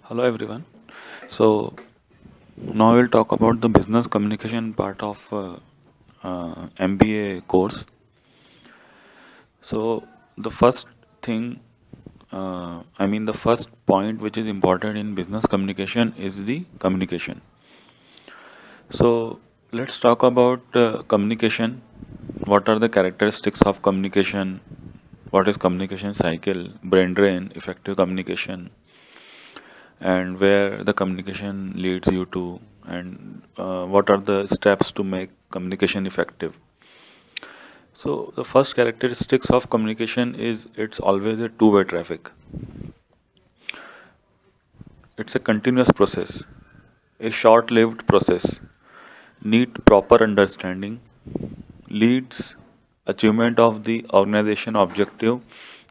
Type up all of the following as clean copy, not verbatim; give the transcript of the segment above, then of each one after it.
Hello everyone. So now we'll talk about the business communication part of MBA course. So the first thing, the first point which is important in business communication is the communication. So let's talk about communication. What are the characteristics of communication? What is communication cycle, brain drain, effective communication, and where the communication leads you to, and what are the steps to make communication effective. So the first characteristics of communication is it's always a two-way traffic. It's a continuous process, a short-lived process, need proper understanding, leads achievement of the organization objective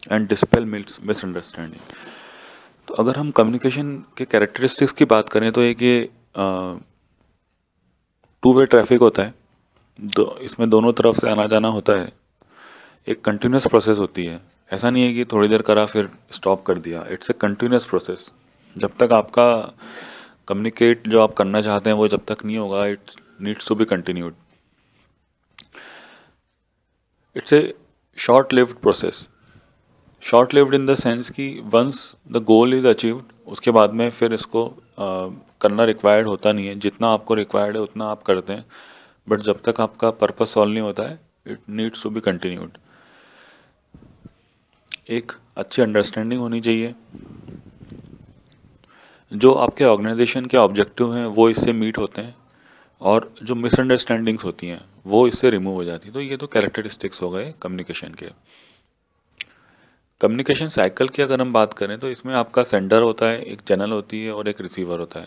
and dispel misunderstanding. तो अगर हम communication के characteristics की बात करें तो एक ये टू वे ट्रैफिक होता है, इसमें दोनों तरफ से आना जाना होता है, एक कंटिन्यूस प्रोसेस होती है। ऐसा नहीं है कि थोड़ी देर करा फिर स्टॉप कर दिया, इट्स ए कंटिन्यूस प्रोसेस। जब तक आपका कम्युनिकेट जो आप करना चाहते हैं वो जब तक नहीं होगा, it needs to be continued. It's a short lived process. Short lived in the sense कि once the goal is achieved, उसके बाद में फिर इसको करना रिक्वायर्ड होता नहीं है। जितना आपको रिक्वायर्ड है उतना आप करते हैं, बट जब तक आपका पर्पस सॉल्व नहीं होता है, it needs to be continued. एक अच्छी अंडरस्टैंडिंग होनी चाहिए, जो आपके ऑर्गेनाइजेशन के ऑब्जेक्टिव हैं वो इससे मीट होते हैं, और जो मिसअंडरस्टैंडिंग्स होती हैं वो इससे रिमूव हो जाती है। तो ये तो कैरेक्टरिस्टिक्स हो गए कम्युनिकेशन के। कम्युनिकेशन साइकिल की अगर हम बात करें तो इसमें आपका सेंडर होता है, एक चैनल होती है और एक रिसीवर होता है।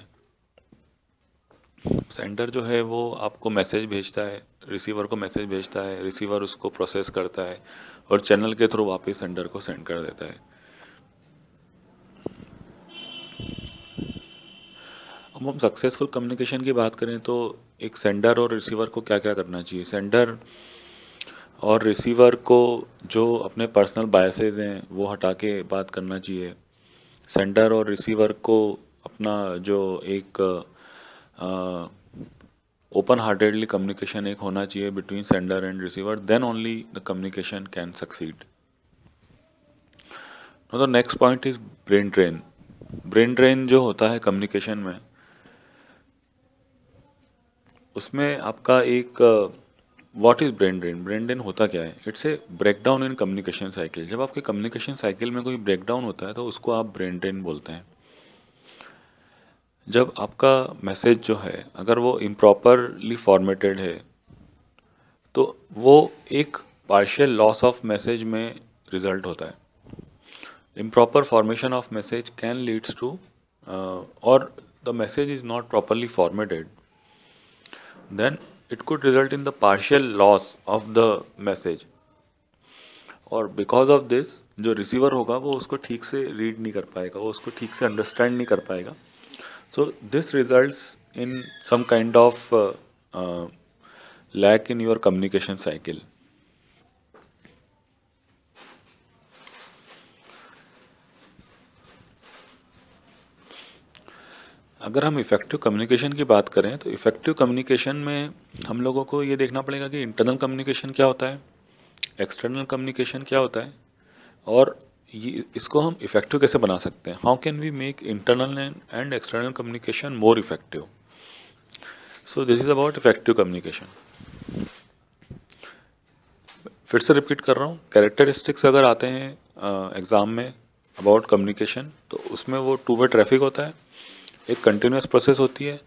सेंडर जो है वो आपको मैसेज भेजता है, रिसीवर को मैसेज भेजता है, रिसीवर उसको प्रोसेस करता है और चैनल के थ्रू वापस सेंडर को सेंड कर देता है। अब हम सक्सेसफुल कम्युनिकेशन की बात करें तो एक सेंडर और रिसीवर को क्या क्या करना चाहिए। सेंडर और रिसीवर को जो अपने पर्सनल बायसेस हैं वो हटा के बात करना चाहिए। सेंडर और रिसीवर को अपना जो एक ओपन हार्टेडली कम्युनिकेशन एक होना चाहिए between sender and receiver, then only the communication can succeed. The next point is brain drain. Brain drain जो होता है कम्युनिकेशन में, उसमें आपका एक what is brain drain. Brain drain होता क्या है? It's a breakdown in communication cycle. जब आपके कम्युनिकेशन साइकिल में कोई ब्रेकडाउन होता है तो उसको आप ब्रेन ड्रेन बोलते हैं। जब आपका मैसेज जो है अगर वो इम्प्रॉपरली फॉर्मेटेड है तो वो एक पार्शियल लॉस ऑफ मैसेज में रिजल्ट होता है। Improper formation of message can leads to, और the message is not properly formatted, then it could result in the partial loss of the message, और because of this जो receiver होगा वो उसको ठीक से रीड नहीं कर पाएगा, वो उसको ठीक से अंडरस्टैंड नहीं कर पाएगा। So this results in some kind of lack in your communication cycle. अगर हम इफ़ेक्टिव कम्युनिकेशन की बात करें तो इफ़ेक्टिव कम्युनिकेशन में हम लोगों को ये देखना पड़ेगा कि इंटरनल कम्युनिकेशन क्या होता है, एक्सटर्नल कम्युनिकेशन क्या होता है, और ये इसको हम इफ़ेक्टिव कैसे बना सकते हैं। How can we make internal and external communication more effective. So this is about effective communication. फिर से रिपीट कर रहा हूँ, कैरेक्टरिस्टिक्स अगर आते हैं एग्ज़ाम में अबाउट कम्युनिकेशन तो उसमें वो टू वे ट्रैफिक होता है, एक कंटिन्यूस प्रोसेस होती है,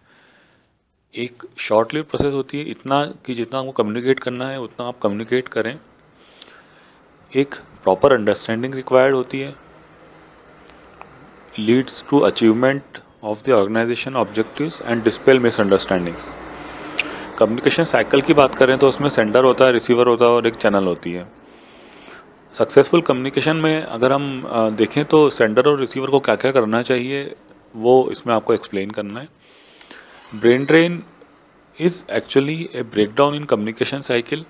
एक शॉर्ट लिव प्रोसेस होती है, इतना कि जितना आपको कम्युनिकेट करना है उतना आप कम्युनिकेट करें, एक प्रॉपर अंडरस्टैंडिंग रिक्वायर्ड होती है, leads to achievement of the organisation objectives and dispel misunderstandings. Communication cycle की बात करें तो उसमें सेंडर होता है, रिसीवर होता है और एक चैनल होती है। सक्सेसफुल कम्युनिकेशन में अगर हम देखें तो सेंडर और रिसीवर को क्या क्या करना चाहिए वो इसमें आपको एक्सप्लेन करना है। Brain drain is actually A breakdown in communication cycle.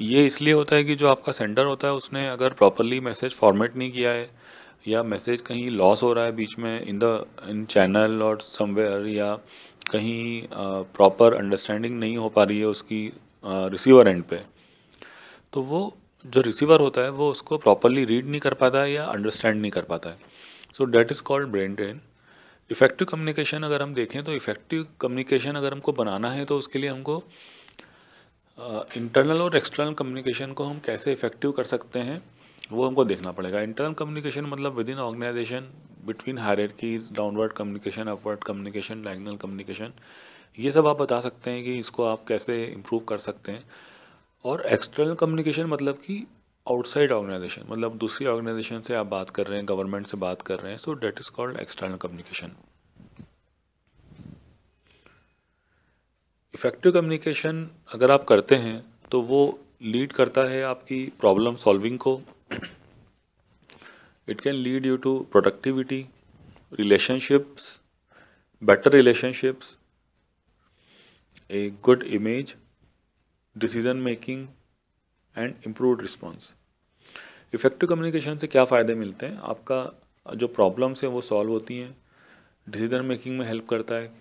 ये इसलिए होता है कि जो आपका सेंडर होता है उसने अगर प्रॉपरली मैसेज फॉर्मेट नहीं किया है, या मैसेज कहीं लॉस हो रहा है बीच में इन चैनल और समवेयर, या कहीं प्रॉपर अंडरस्टैंडिंग नहीं हो पा रही है उसकी रिसीवर एंड पे, तो वो जो रिसीवर होता है वो उसको प्रॉपरली रीड नहीं कर पाता है या अंडरस्टैंड नहीं कर पाता है। So that is called brain drain. Effective communication अगर हम देखें तो इफ़ेक्टिव कम्युनिकेशन अगर हमको बनाना है तो उसके लिए हमको इंटरनल और एक्सटर्नल कम्युनिकेशन को हम कैसे इफ़ेक्टिव कर सकते हैं वो हमको देखना पड़ेगा। इंटरनल कम्युनिकेशन मतलब within organisation, between hierarchies, downward communication, upward communication, diagonal communication, ये सब आप बता सकते हैं कि इसको आप कैसे इम्प्रूव कर सकते हैं। और एक्सटर्नल कम्युनिकेशन मतलब कि आउटसाइड ऑर्गेनाइजेशन, मतलब दूसरी ऑर्गेनाइजेशन से आप बात कर रहे हैं, गवर्नमेंट से बात कर रहे हैं, so that is called external communication. Effective communication अगर आप करते हैं तो वो लीड करता है आपकी प्रॉब्लम सॉल्विंग को। It can lead you to productivity, relationships, better relationships, a good image, decision making and improved response. Effective communication से क्या फ़ायदे मिलते हैं? आपका जो प्रॉब्लम्स हैं वो सॉल्व होती हैं, डिसीजन मेकिंग में हेल्प करता है,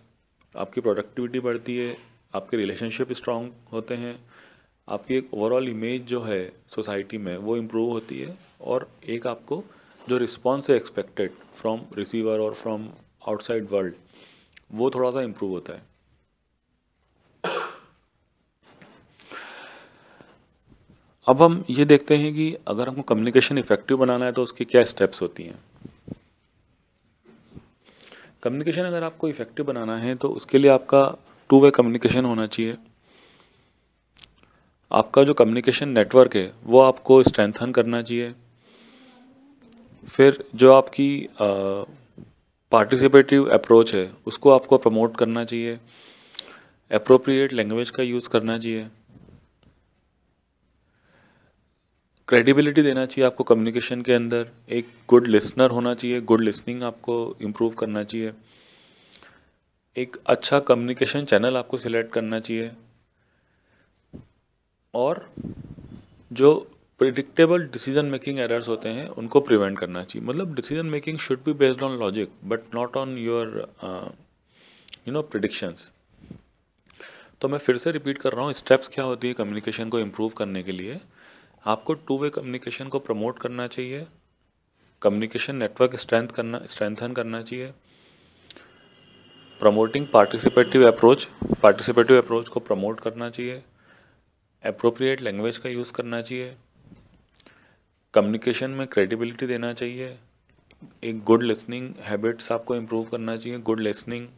आपकी प्रोडक्टिविटी बढ़ती है, आपके रिलेशनशिप स्ट्रांग होते हैं, आपकी एक ओवरऑल इमेज जो है सोसाइटी में वो इम्प्रूव होती है, और एक आपको जो रिस्पॉन्स है एक्सपेक्टेड फ्रॉम रिसीवर और फ्रॉम आउटसाइड वर्ल्ड वो थोड़ा सा इम्प्रूव होता है। अब हम ये देखते हैं कि अगर हमको कम्युनिकेशन इफेक्टिव बनाना है तो उसकी क्या स्टेप्स होती हैं। कम्युनिकेशन अगर आपको इफेक्टिव बनाना है तो उसके लिए आपका टू वे कम्युनिकेशन होना चाहिए। आपका जो कम्युनिकेशन नेटवर्क है वो आपको स्ट्रेंथन करना चाहिए। फिर जो आपकी पार्टिसिपेटिव अप्रोच है उसको आपको प्रमोट करना चाहिए। एप्रोप्रिएट लैंग्वेज का यूज़ करना चाहिए। क्रेडिबिलिटी देना चाहिए आपको कम्युनिकेशन के अंदर। एक गुड लिसनर होना चाहिए, गुड लिसनिंग आपको इम्प्रूव करना चाहिए। एक अच्छा कम्युनिकेशन चैनल आपको सिलेक्ट करना चाहिए, और जो प्रिडिक्टेबल डिसीजन मेकिंग एरर्स होते हैं उनको प्रिवेंट करना चाहिए। मतलब decision making should be based on logic but not on your predictions. तो मैं फिर से रिपीट कर रहा हूँ, स्टेप्स क्या होती है कम्युनिकेशन को इम्प्रूव करने के लिए। आपको टू वे कम्युनिकेशन को प्रमोट करना चाहिए, कम्युनिकेशन नेटवर्क स्ट्रेंथन करना चाहिए, प्रमोटिंग पार्टिसिपेटिव अप्रोच को प्रमोट करना चाहिए, एप्रोप्रिएट लैंग्वेज का यूज़ करना चाहिए, कम्युनिकेशन में क्रेडिबिलिटी देना चाहिए, एक गुड लिसनिंग हैबिट्स आपको इम्प्रूव करना चाहिए, good listening,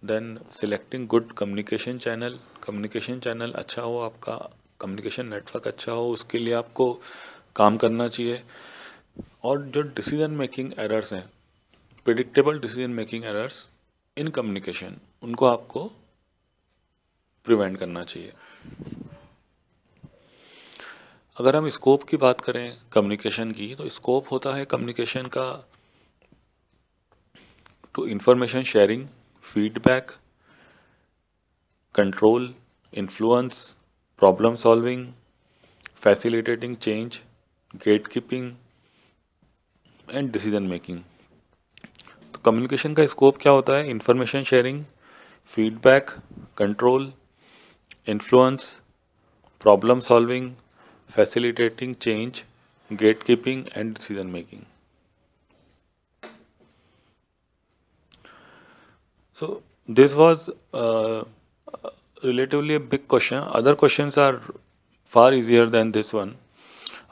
then selecting good communication channel अच्छा हो, आपका कम्युनिकेशन नेटवर्क अच्छा हो, उसके लिए आपको काम करना चाहिए। और जो डिसीजन मेकिंग एरर्स हैं, predictable decision making errors in communication, उनको आपको प्रिवेंट करना चाहिए। अगर हम स्कोप की बात करें कम्युनिकेशन की, तो स्कोप होता है कम्युनिकेशन का to information sharing, feedback, control, influence, problem solving, facilitating change, gatekeeping and decision making. तो कम्युनिकेशन का स्कोप क्या होता है? Information sharing, feedback, control, influence, problem solving, facilitating change, gatekeeping and decision making. So this was relatively a big question. Other questions are far easier than this one.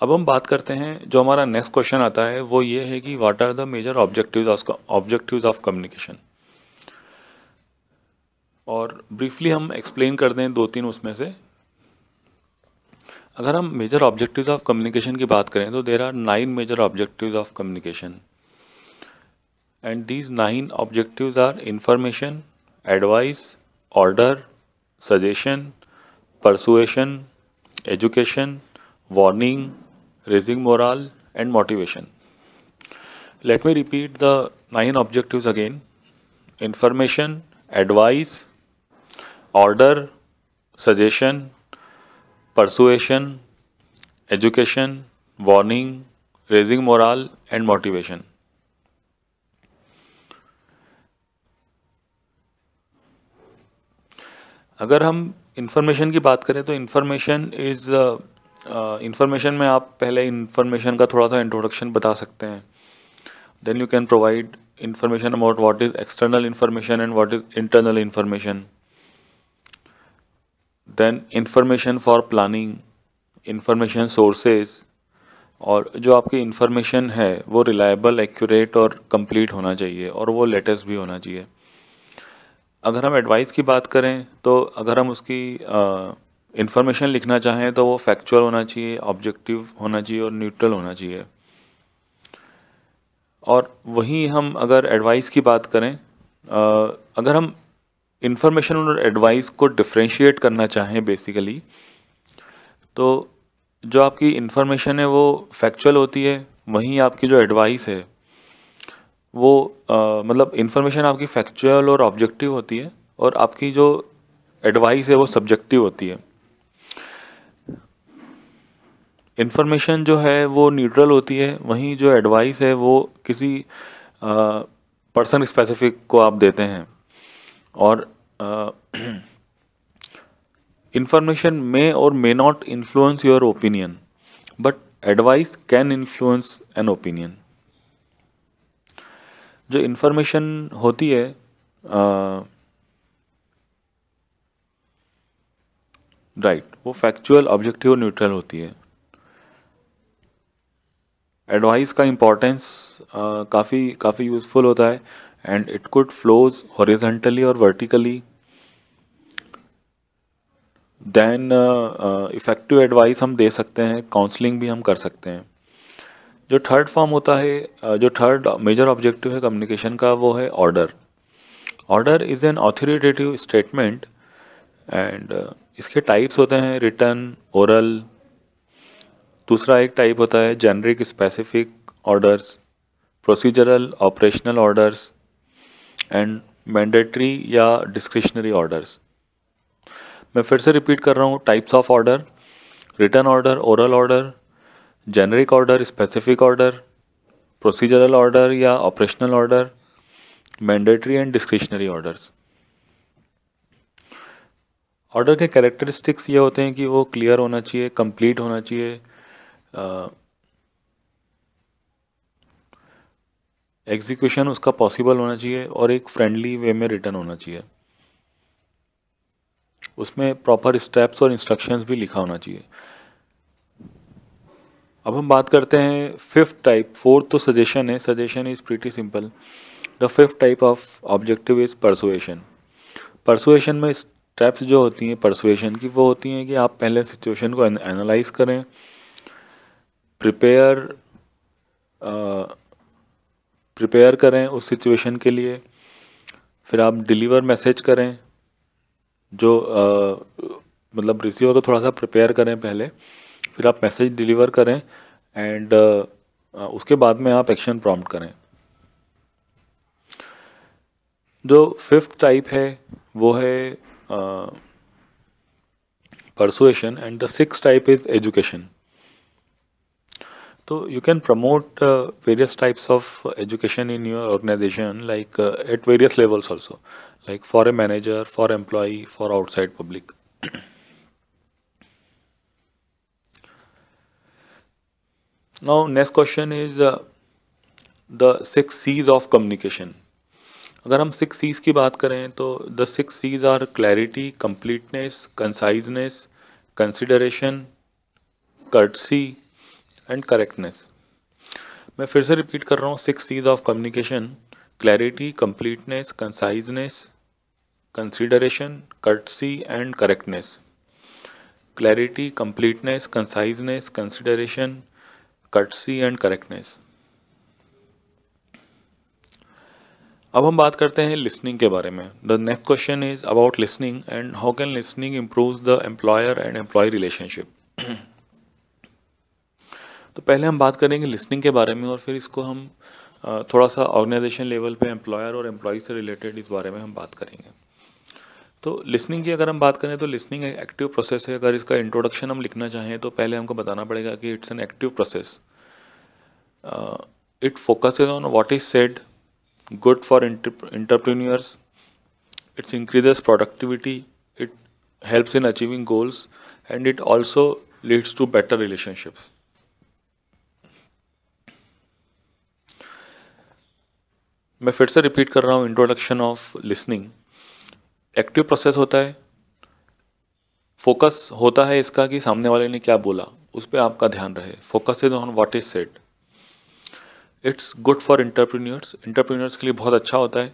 अब हम बात करते हैं, जो हमारा नेक्स्ट क्वेश्चन आता है वो ये है कि what are the major objectives of communication. और ब्रीफली हम एक्सप्लेन कर दें दो तीन उसमें से। अगर हम मेजर ऑब्जेक्टिव्स ऑफ कम्युनिकेशन की बात करें तो there are 9 major objectives of communication, and these 9 objectives are information, advice, order, suggestion, persuasion, education, warning, raising morale and motivation. Let me repeat the 9 objectives again: information, advice, order, suggestion, persuasion, education, warning, raising moral and motivation. अगर हम information की बात करें तो information में आप पहले information का थोड़ा सा इंट्रोडक्शन बता सकते हैं। Then you can provide information about what is external information and what is internal information. Then information for planning, information sources, और जो आपकी इंफॉर्मेशन है वो रिलायबल, एक्यूरेट और कंप्लीट होना चाहिए, और वो लेटेस्ट भी होना चाहिए। अगर हम एडवाइस की बात करें तो अगर हम उसकी इंफॉर्मेशन लिखना चाहें तो वो फैक्चुअल होना चाहिए, ऑब्जेक्टिव होना चाहिए और न्यूट्रल होना चाहिए। और वहीं हम अगर एडवाइस की बात करें, अगर हम इंफॉर्मेशन और एडवाइस को डिफरेंशिएट करना चाहें बेसिकली, तो जो आपकी इंफॉर्मेशन है वो फैक्चुअल होती है, वहीं आपकी जो एडवाइस है वो मतलब इंफॉर्मेशन आपकी फैक्चुअल और ऑब्जेक्टिव होती है, और आपकी जो एडवाइस है वो सब्जेक्टिव होती है। इंफॉर्मेशन जो है वो न्यूट्रल होती है, वहीं जो एडवाइस है वो किसी पर्सन स्पेसिफिक को आप देते हैं। और इंफॉर्मेशन मे और may not influence your opinion, but advice can influence an opinion. जो इंफॉर्मेशन होती है राइट, वो फैक्चुअल, ऑब्जेक्टिव और न्यूट्रल होती है। एडवाइस का इम्पोर्टेंस काफ़ी यूज़फुल होता है, and it could flows horizontally और वर्टिकली। देन इफ़ेक्टिव एडवाइस हम दे सकते हैं, काउंसलिंग भी हम कर सकते हैं। जो थर्ड फॉर्म होता है, जो थर्ड मेजर ऑब्जेक्टिव है कम्युनिकेशन का, वो है order. Order is an authoritative statement, and इसके टाइप्स होते हैं रिटन, ओरल। दूसरा एक टाइप होता है generic specific orders, procedural operational orders, and mandatory या डिस्क्रिशनरी ऑर्डर्स। मैं फिर से रिपीट कर रहा हूँ, types of order: written order, oral order, generic order, specific order, procedural order या operational order, mandatory and discretionary orders. Order के characteristics ये होते हैं कि वो क्लियर होना चाहिए, कंप्लीट होना चाहिए, एग्जीक्यूशन उसका पॉसिबल होना चाहिए, और एक फ्रेंडली वे में रिटर्न होना चाहिए। उसमें प्रॉपर स्टेप्स और इंस्ट्रक्शंस भी लिखा होना चाहिए। अब हम बात करते हैं फिफ्थ टाइप। फोर्थ तो सजेशन है, suggestion is pretty simple. The fifth type of objective is persuasion. Persuasion में स्टेप्स जो होती हैं परसुएशन की, वो होती हैं कि आप पहले सिचुएशन को एनालाइज करें, प्रिपेयर करें उस सिचुएशन के लिए, फिर आप डिलीवर मैसेज करें, जो मतलब रिसीवर को थोड़ा सा प्रिपेयर करें पहले, फिर आप मैसेज डिलीवर करें, एंड उसके बाद में आप एक्शन प्रॉम्प्ट करें। जो फिफ्थ टाइप है वो है persuasion, and the sixth type is education. तो you can promote various types of education in your organization, like at various levels also, like for a manager, for employee, for outside public. Now next question is the 6 C's of communication. अगर हम 6 C's की बात करें तो the 6 C's are clarity, completeness, conciseness, consideration, courtesy and correctness. मैं फिर से repeat कर रहा हूँ, 6 C's of communication: clarity, completeness, conciseness, consideration, courtesy and correctness. Clarity, completeness, conciseness, consideration, courtesy and correctness. अब हम बात करते हैं लिसनिंग के बारे में। The next question is about listening and how can listening improve the employer and employ relationship. तो पहले हम बात करेंगे लिसनिंग के बारे में, और फिर इसको हम थोड़ा सा ऑर्गेनाइजेशन लेवल पे एम्प्लॉयर और एम्प्लॉय से रिलेटेड इस बारे में हम बात करेंगे। तो लिसनिंग की अगर हम बात करें तो लिसनिंग एक एक्टिव प्रोसेस है। अगर इसका इंट्रोडक्शन हम लिखना चाहें तो पहले हमको बताना पड़ेगा कि it's an active process. It focuses on what is said, good for entrepreneurs. It increases productivity. It helps in achieving goals, and it also leads to better relationships. मैं फिर से रिपीट कर रहा हूँ, introduction of listening active process होता है, focus होता है इसका कि सामने वाले ने क्या बोला, उस पर आपका ध्यान रहे, focus is on what is said. It's good for entrepreneurs के लिए बहुत अच्छा होता है.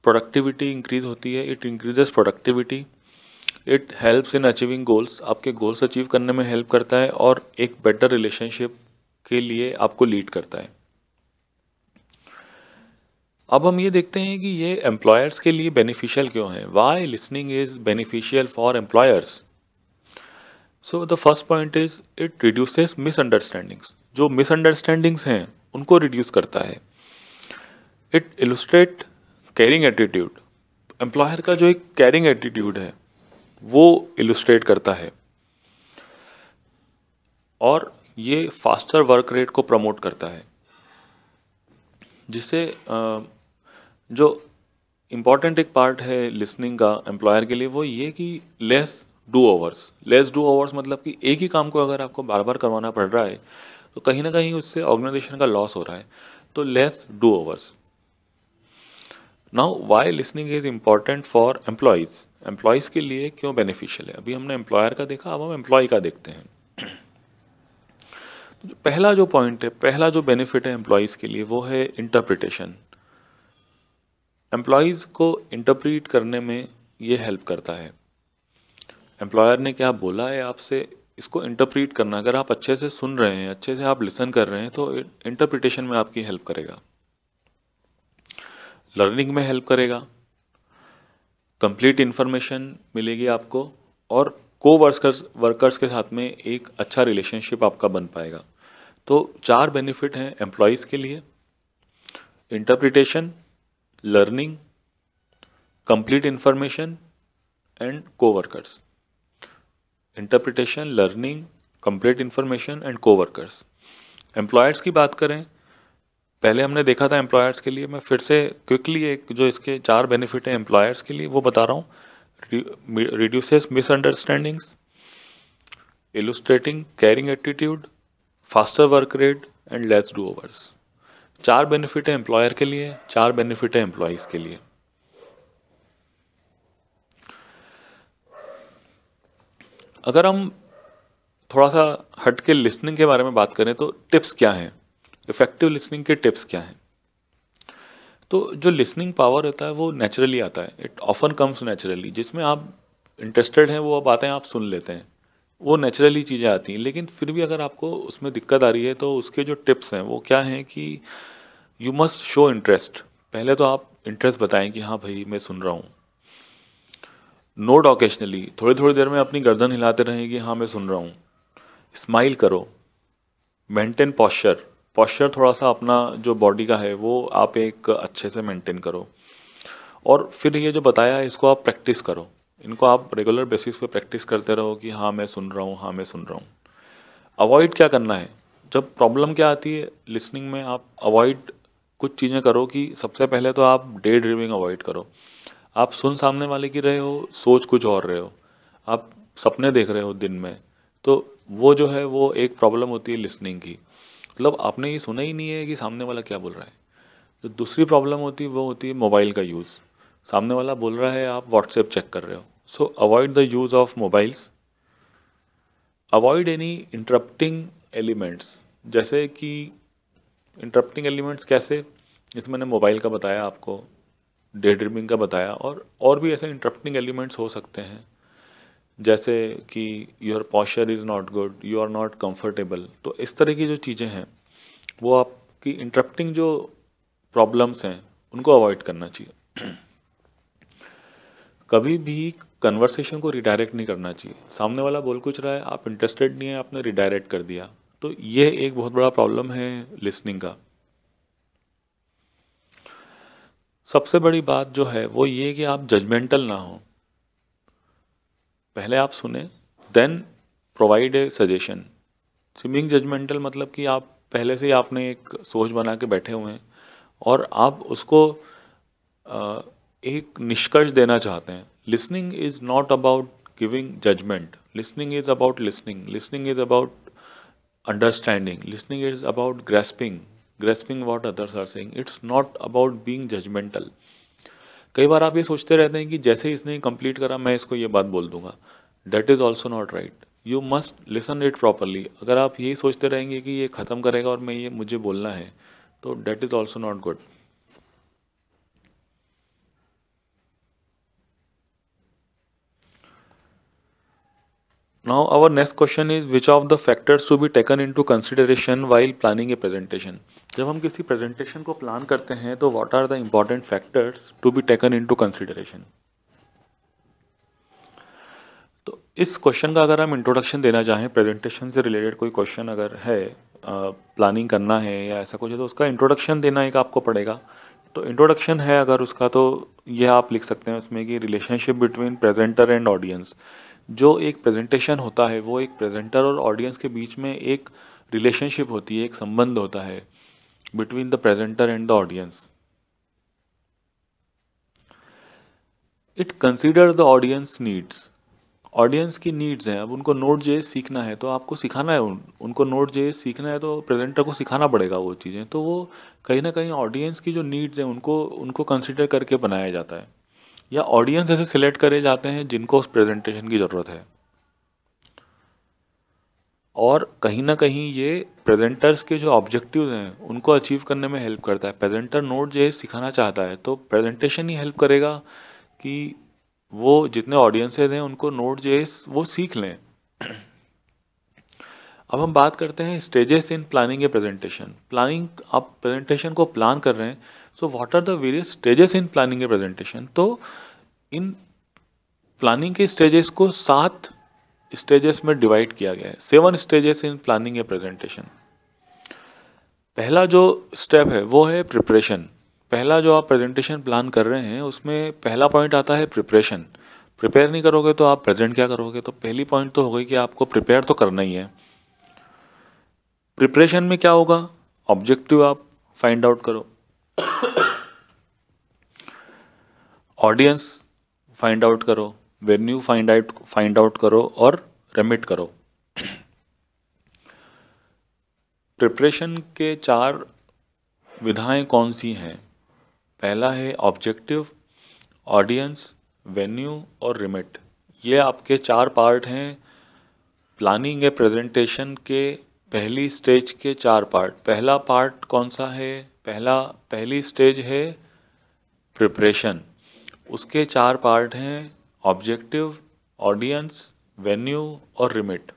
प्रोडक्टिविटी इंक्रीज होती है, it increases productivity. It helps in achieving goals, आपके गोल्स अचीव करने में हेल्प करता है, और एक बेटर रिलेशनशिप के लिए आपको लीड करता है. अब हम ये देखते हैं कि ये एम्प्लॉयर्स के लिए बेनिफिशियल क्यों है. Why listening is beneficial for employers. So the first point is it reduces misunderstandings. जो मिसअंडरस्टैंडिंग्स हैं उनको रिड्यूस करता है. It illustrate caring attitude. Employer का जो एक केयरिंग एटीट्यूड है वो इलुस्ट्रेट करता है, और ये फास्टर वर्क रेट को प्रमोट करता है. जिससे जो इम्पॉर्टेंट एक पार्ट है लिसनिंग का एम्प्लॉयर के लिए वो ये कि लेस डू ओवर्स मतलब कि एक ही काम को अगर आपको बार बार करवाना पड़ रहा है तो कहीं ना कहीं उससे ऑर्गेनाइजेशन का लॉस हो रहा है. तो less do overs. Now why listening is important for employees के लिए क्यों बेनिफिशियल है. अभी हमने एम्प्लॉयर का देखा, अब हम एम्प्लॉय का देखते हैं. तो पहला जो पॉइंट है, पहला जो बेनिफिट है एम्प्लॉयज़ के लिए वो है इंटरप्रिटेशन. एम्प्लॉयज़ को इंटरप्रीट करने में ये हेल्प करता है. एम्प्लॉयर ने क्या बोला है आपसे, इसको इंटरप्रीट करना. अगर आप अच्छे से सुन रहे हैं, अच्छे से आप लिसन कर रहे हैं तो इंटरप्रिटेशन में आपकी हेल्प करेगा, लर्निंग में हेल्प करेगा, कंप्लीट इन्फॉर्मेशन मिलेगी आपको, और वर्कर्स के साथ में एक अच्छा रिलेशनशिप आपका बन पाएगा. तो 4 बेनिफिट हैं एम्प्लॉयज़ के लिए: interpretation, learning, complete information and coworkers. Interpretation, learning, complete information and coworkers. Employers की बात करें, पहले हमने देखा था एम्प्लॉयर्स के लिए. मैं फिर से क्विकली एक जो इसके 4 बेनिफिट हैं एम्प्लॉयर्स के लिए वो बता रहा हूँ. Reduces misunderstandings, illustrating caring attitude, faster work rate and less do overs. 4 benefit है एम्प्लॉयर के लिए, 4 बेनिफिट है एम्प्लॉयज़ के लिए. अगर हम थोड़ा सा हट के लिसनिंग के बारे में बात करें तो टिप्स क्या हैं, इफेक्टिव लिसनिंग के टिप्स क्या हैं. तो जो लिसनिंग पावर होता है वो नेचुरली आता है. It often comes naturally. जिसमें आप इंटरेस्टेड हैं वो बातें आप सुन लेते हैं, वो नेचुरली चीज़ें आती हैं. लेकिन फिर भी अगर आपको उसमें दिक्कत आ रही है तो उसके जो टिप्स हैं वो क्या हैं कि यू मस्ट शो इंटरेस्ट. पहले तो आप इंटरेस्ट बताएं कि हाँ भाई मैं सुन रहा हूँ. नोट ऑकेशनली, थोड़ी थोड़ी देर में अपनी गर्दन हिलाते रहें कि हाँ मैं सुन रहा हूँ. स्माइल करो. मेंटेन पॉस्चर थोड़ा सा अपना जो बॉडी का है वो आप एक अच्छे से मेंटेन करो. और फिर ये जो बताया है इसको आप प्रैक्टिस करो. इनको आप रेगुलर बेसिस पे प्रैक्टिस करते रहो कि हाँ मैं सुन रहा हूँ, हाँ मैं सुन रहा हूँ. अवॉइड क्या करना है, जब प्रॉब्लम क्या आती है लिसनिंग में, आप अवॉइड कुछ चीज़ें करो. कि सबसे पहले तो आप डे ड्रीमिंग अवॉइड करो. आप सुन सामने वाले की रहे हो, सोच कुछ और रहे हो, आप सपने देख रहे हो दिन में, तो वो जो है वो एक प्रॉब्लम होती है लिसनिंग की. मतलब आपने ये सुना ही नहीं है कि सामने वाला क्या बोल रहा है. जो दूसरी प्रॉब्लम होती है वो होती है मोबाइल का यूज़. सामने वाला बोल रहा है, आप व्हाट्सएप चेक कर रहे हो. सो avoid the use of mobiles. Avoid any interrupting elements. जैसे कि इंटरप्टिंग एलिमेंट्स कैसे, जैसे मैंने मोबाइल का बताया आपको, डे ड्रीमिंग का बताया, और भी ऐसे इंटरप्टिंग एलिमेंट्स हो सकते हैं. जैसे कि your posture is not good, you are not comfortable. तो इस तरह की जो चीज़ें हैं वो आपकी इंटरप्टिंग जो प्रॉब्लम्स हैं उनको अवॉइड करना चाहिए. कभी भी कन्वर्सेशन को रिडायरेक्ट नहीं करना चाहिए. सामने वाला बोल कुछ रहा है, आप इंटरेस्टेड नहीं है, आपने रिडायरेक्ट कर दिया. तो ये एक बहुत बड़ा प्रॉब्लम है लिसनिंग का. सबसे बड़ी बात जो है वो ये कि आप जजमेंटल ना हो. पहले आप सुने, then provide a suggestion. Seeming judgmental मतलब कि आप पहले से ही आपने एक सोच बना के बैठे हुए हैं और आप उसको एक निष्कर्ष देना चाहते हैं। Listening is not about giving judgment, listening is about listening, listening is about understanding, listening is about grasping what others are saying, it's not about being judgmental। कई बार आप ये सोचते रहते हैं कि जैसे ही इसने कंप्लीट करा मैं इसको ये बात बोल दूंगा, that is also not right, you must listen it properly। अगर आप यही सोचते रहेंगे कि ये ख़त्म करेगा और मैं ये मुझे बोलना है, तो that is also not good। Now our next question is which of the factors to be taken into consideration while planning a presentation। जब हम किसी presentation को प्लान करते हैं तो what are the important factors to be taken into consideration। तो इस question का अगर हम इंट्रोडक्शन देना चाहें, प्रेजेंटेशन से रिलेटेड कोई क्वेश्चन अगर है, प्लानिंग करना है या ऐसा कुछ है, तो उसका इंट्रोडक्शन देना एक आपको पड़ेगा। तो इंट्रोडक्शन है अगर उसका, तो ये आप लिख सकते हैं उसमें कि relationship between presenter and audience. जो एक प्रेजेंटेशन होता है वो एक प्रेजेंटर और ऑडियंस के बीच में एक रिलेशनशिप होती है, एक संबंध होता है between the presenter and the audience. It consider the audience needs, audience की नीड्स हैं। अब उनको नोट जे सीखना है तो आपको सिखाना है, उनको नोट जे सीखना है तो प्रेजेंटर को सिखाना पड़ेगा वो चीज़ें। तो वो कहीं ना कहीं ऑडियंस की जो नीड्स हैं उनको कंसिडर करके बनाया जाता है, या ऑडियंस ऐसे सिलेक्ट करे जाते हैं जिनको उस प्रेजेंटेशन की ज़रूरत है। और कहीं ना कहीं ये प्रेजेंटर्स के जो ऑब्जेक्टिव्स हैं उनको अचीव करने में हेल्प करता है। प्रेजेंटर नोट जे सिखाना चाहता है तो प्रेजेंटेशन ही हेल्प करेगा कि वो जितने ऑडियंसेस हैं उनको नोट जे वो सीख लें। अब हम बात करते हैं stages in planning a presentation. Planning, आप प्रेजेंटेशन को प्लान कर रहे हैं, so what are the various stages in planning a presentation. तो इन प्लानिंग के स्टेजेस को 7 स्टेजेस में डिवाइड किया गया है। 7 stages in planning a presentation. पहला जो स्टेप है वो है प्रिपरेशन। पहला जो आप प्रेजेंटेशन प्लान कर रहे हैं उसमें पहला पॉइंट आता है प्रिपरेशन। प्रिपेयर नहीं करोगे तो आप प्रेजेंट क्या करोगे। तो पहली पॉइंट तो हो गई कि आपको प्रिपेयर तो करना ही है। प्रिपरेशन में क्या होगा, ऑब्जेक्टिव आप फाइंड आउट करो, ऑडियंस फाइंड आउट करो, वेन्यू फाइंड आउट करो और रेमिट करो। प्रिपरेशन के 4 विधाएं कौन सी हैं। पहला है ऑब्जेक्टिव, ऑडियंस, वेन्यू और रिमिट। ये आपके 4 पार्ट हैं प्लानिंग ए प्रेजेंटेशन के पहली स्टेज के 4 पार्ट। पहला पार्ट कौन सा है, पहली स्टेज है प्रिपरेशन। उसके 4 पार्ट हैं ऑब्जेक्टिव, ऑडियंस, वेन्यू और रिमिट।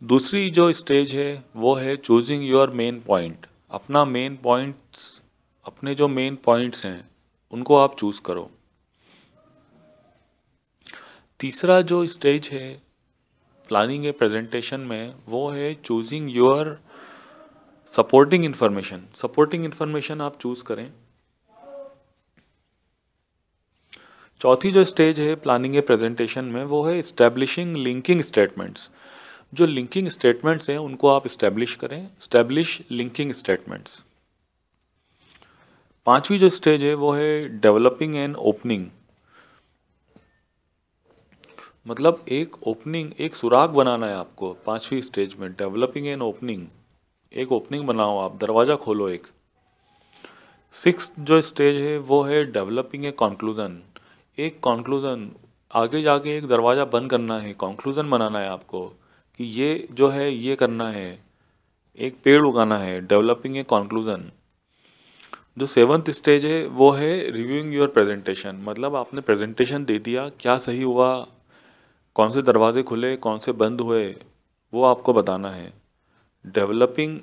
दूसरी जो स्टेज है वो है चूजिंग योर मेन पॉइंट। अपना मेन पॉइंट्स, अपने जो मेन पॉइंट्स हैं उनको आप चूज करो। तीसरा जो स्टेज है प्लानिंग ए प्रेजेंटेशन में वो है choosing your supporting information. Supporting information आप चूज करें। चौथी जो स्टेज है प्लानिंग ए प्रेजेंटेशन में वो है इस्टेब्लिशिंग लिंकिंग स्टेटमेंट्स। जो लिंकिंग स्टेटमेंट्स हैं उनको आप इस्टेब्लिश करें, इस्टेब्लिश लिंकिंग स्टेटमेंट्स। पांचवी जो स्टेज है वो है डेवलपिंग एंड ओपनिंग। मतलब एक ओपनिंग, एक सुराग बनाना है आपको। पांचवी स्टेज में डेवलपिंग एंड ओपनिंग, एक ओपनिंग बनाओ, आप दरवाज़ा खोलो एक। सिक्स्थ जो स्टेज है वो है डेवलपिंग ए कंक्लूजन। एक कंक्लूजन, आगे जाके एक दरवाज़ा बंद करना है, कंक्लूजन बनाना है आपको कि ये जो है ये करना है, एक पेड़ उगाना है, डेवलपिंग ए कंक्लूजन। जो 7th स्टेज है वो है रिव्यूइंग योर प्रेजेंटेशन। मतलब आपने प्रेजेंटेशन दे दिया, क्या सही हुआ, कौन से दरवाजे खुले, कौन से बंद हुए, वो आपको बताना है। डेवलपिंग,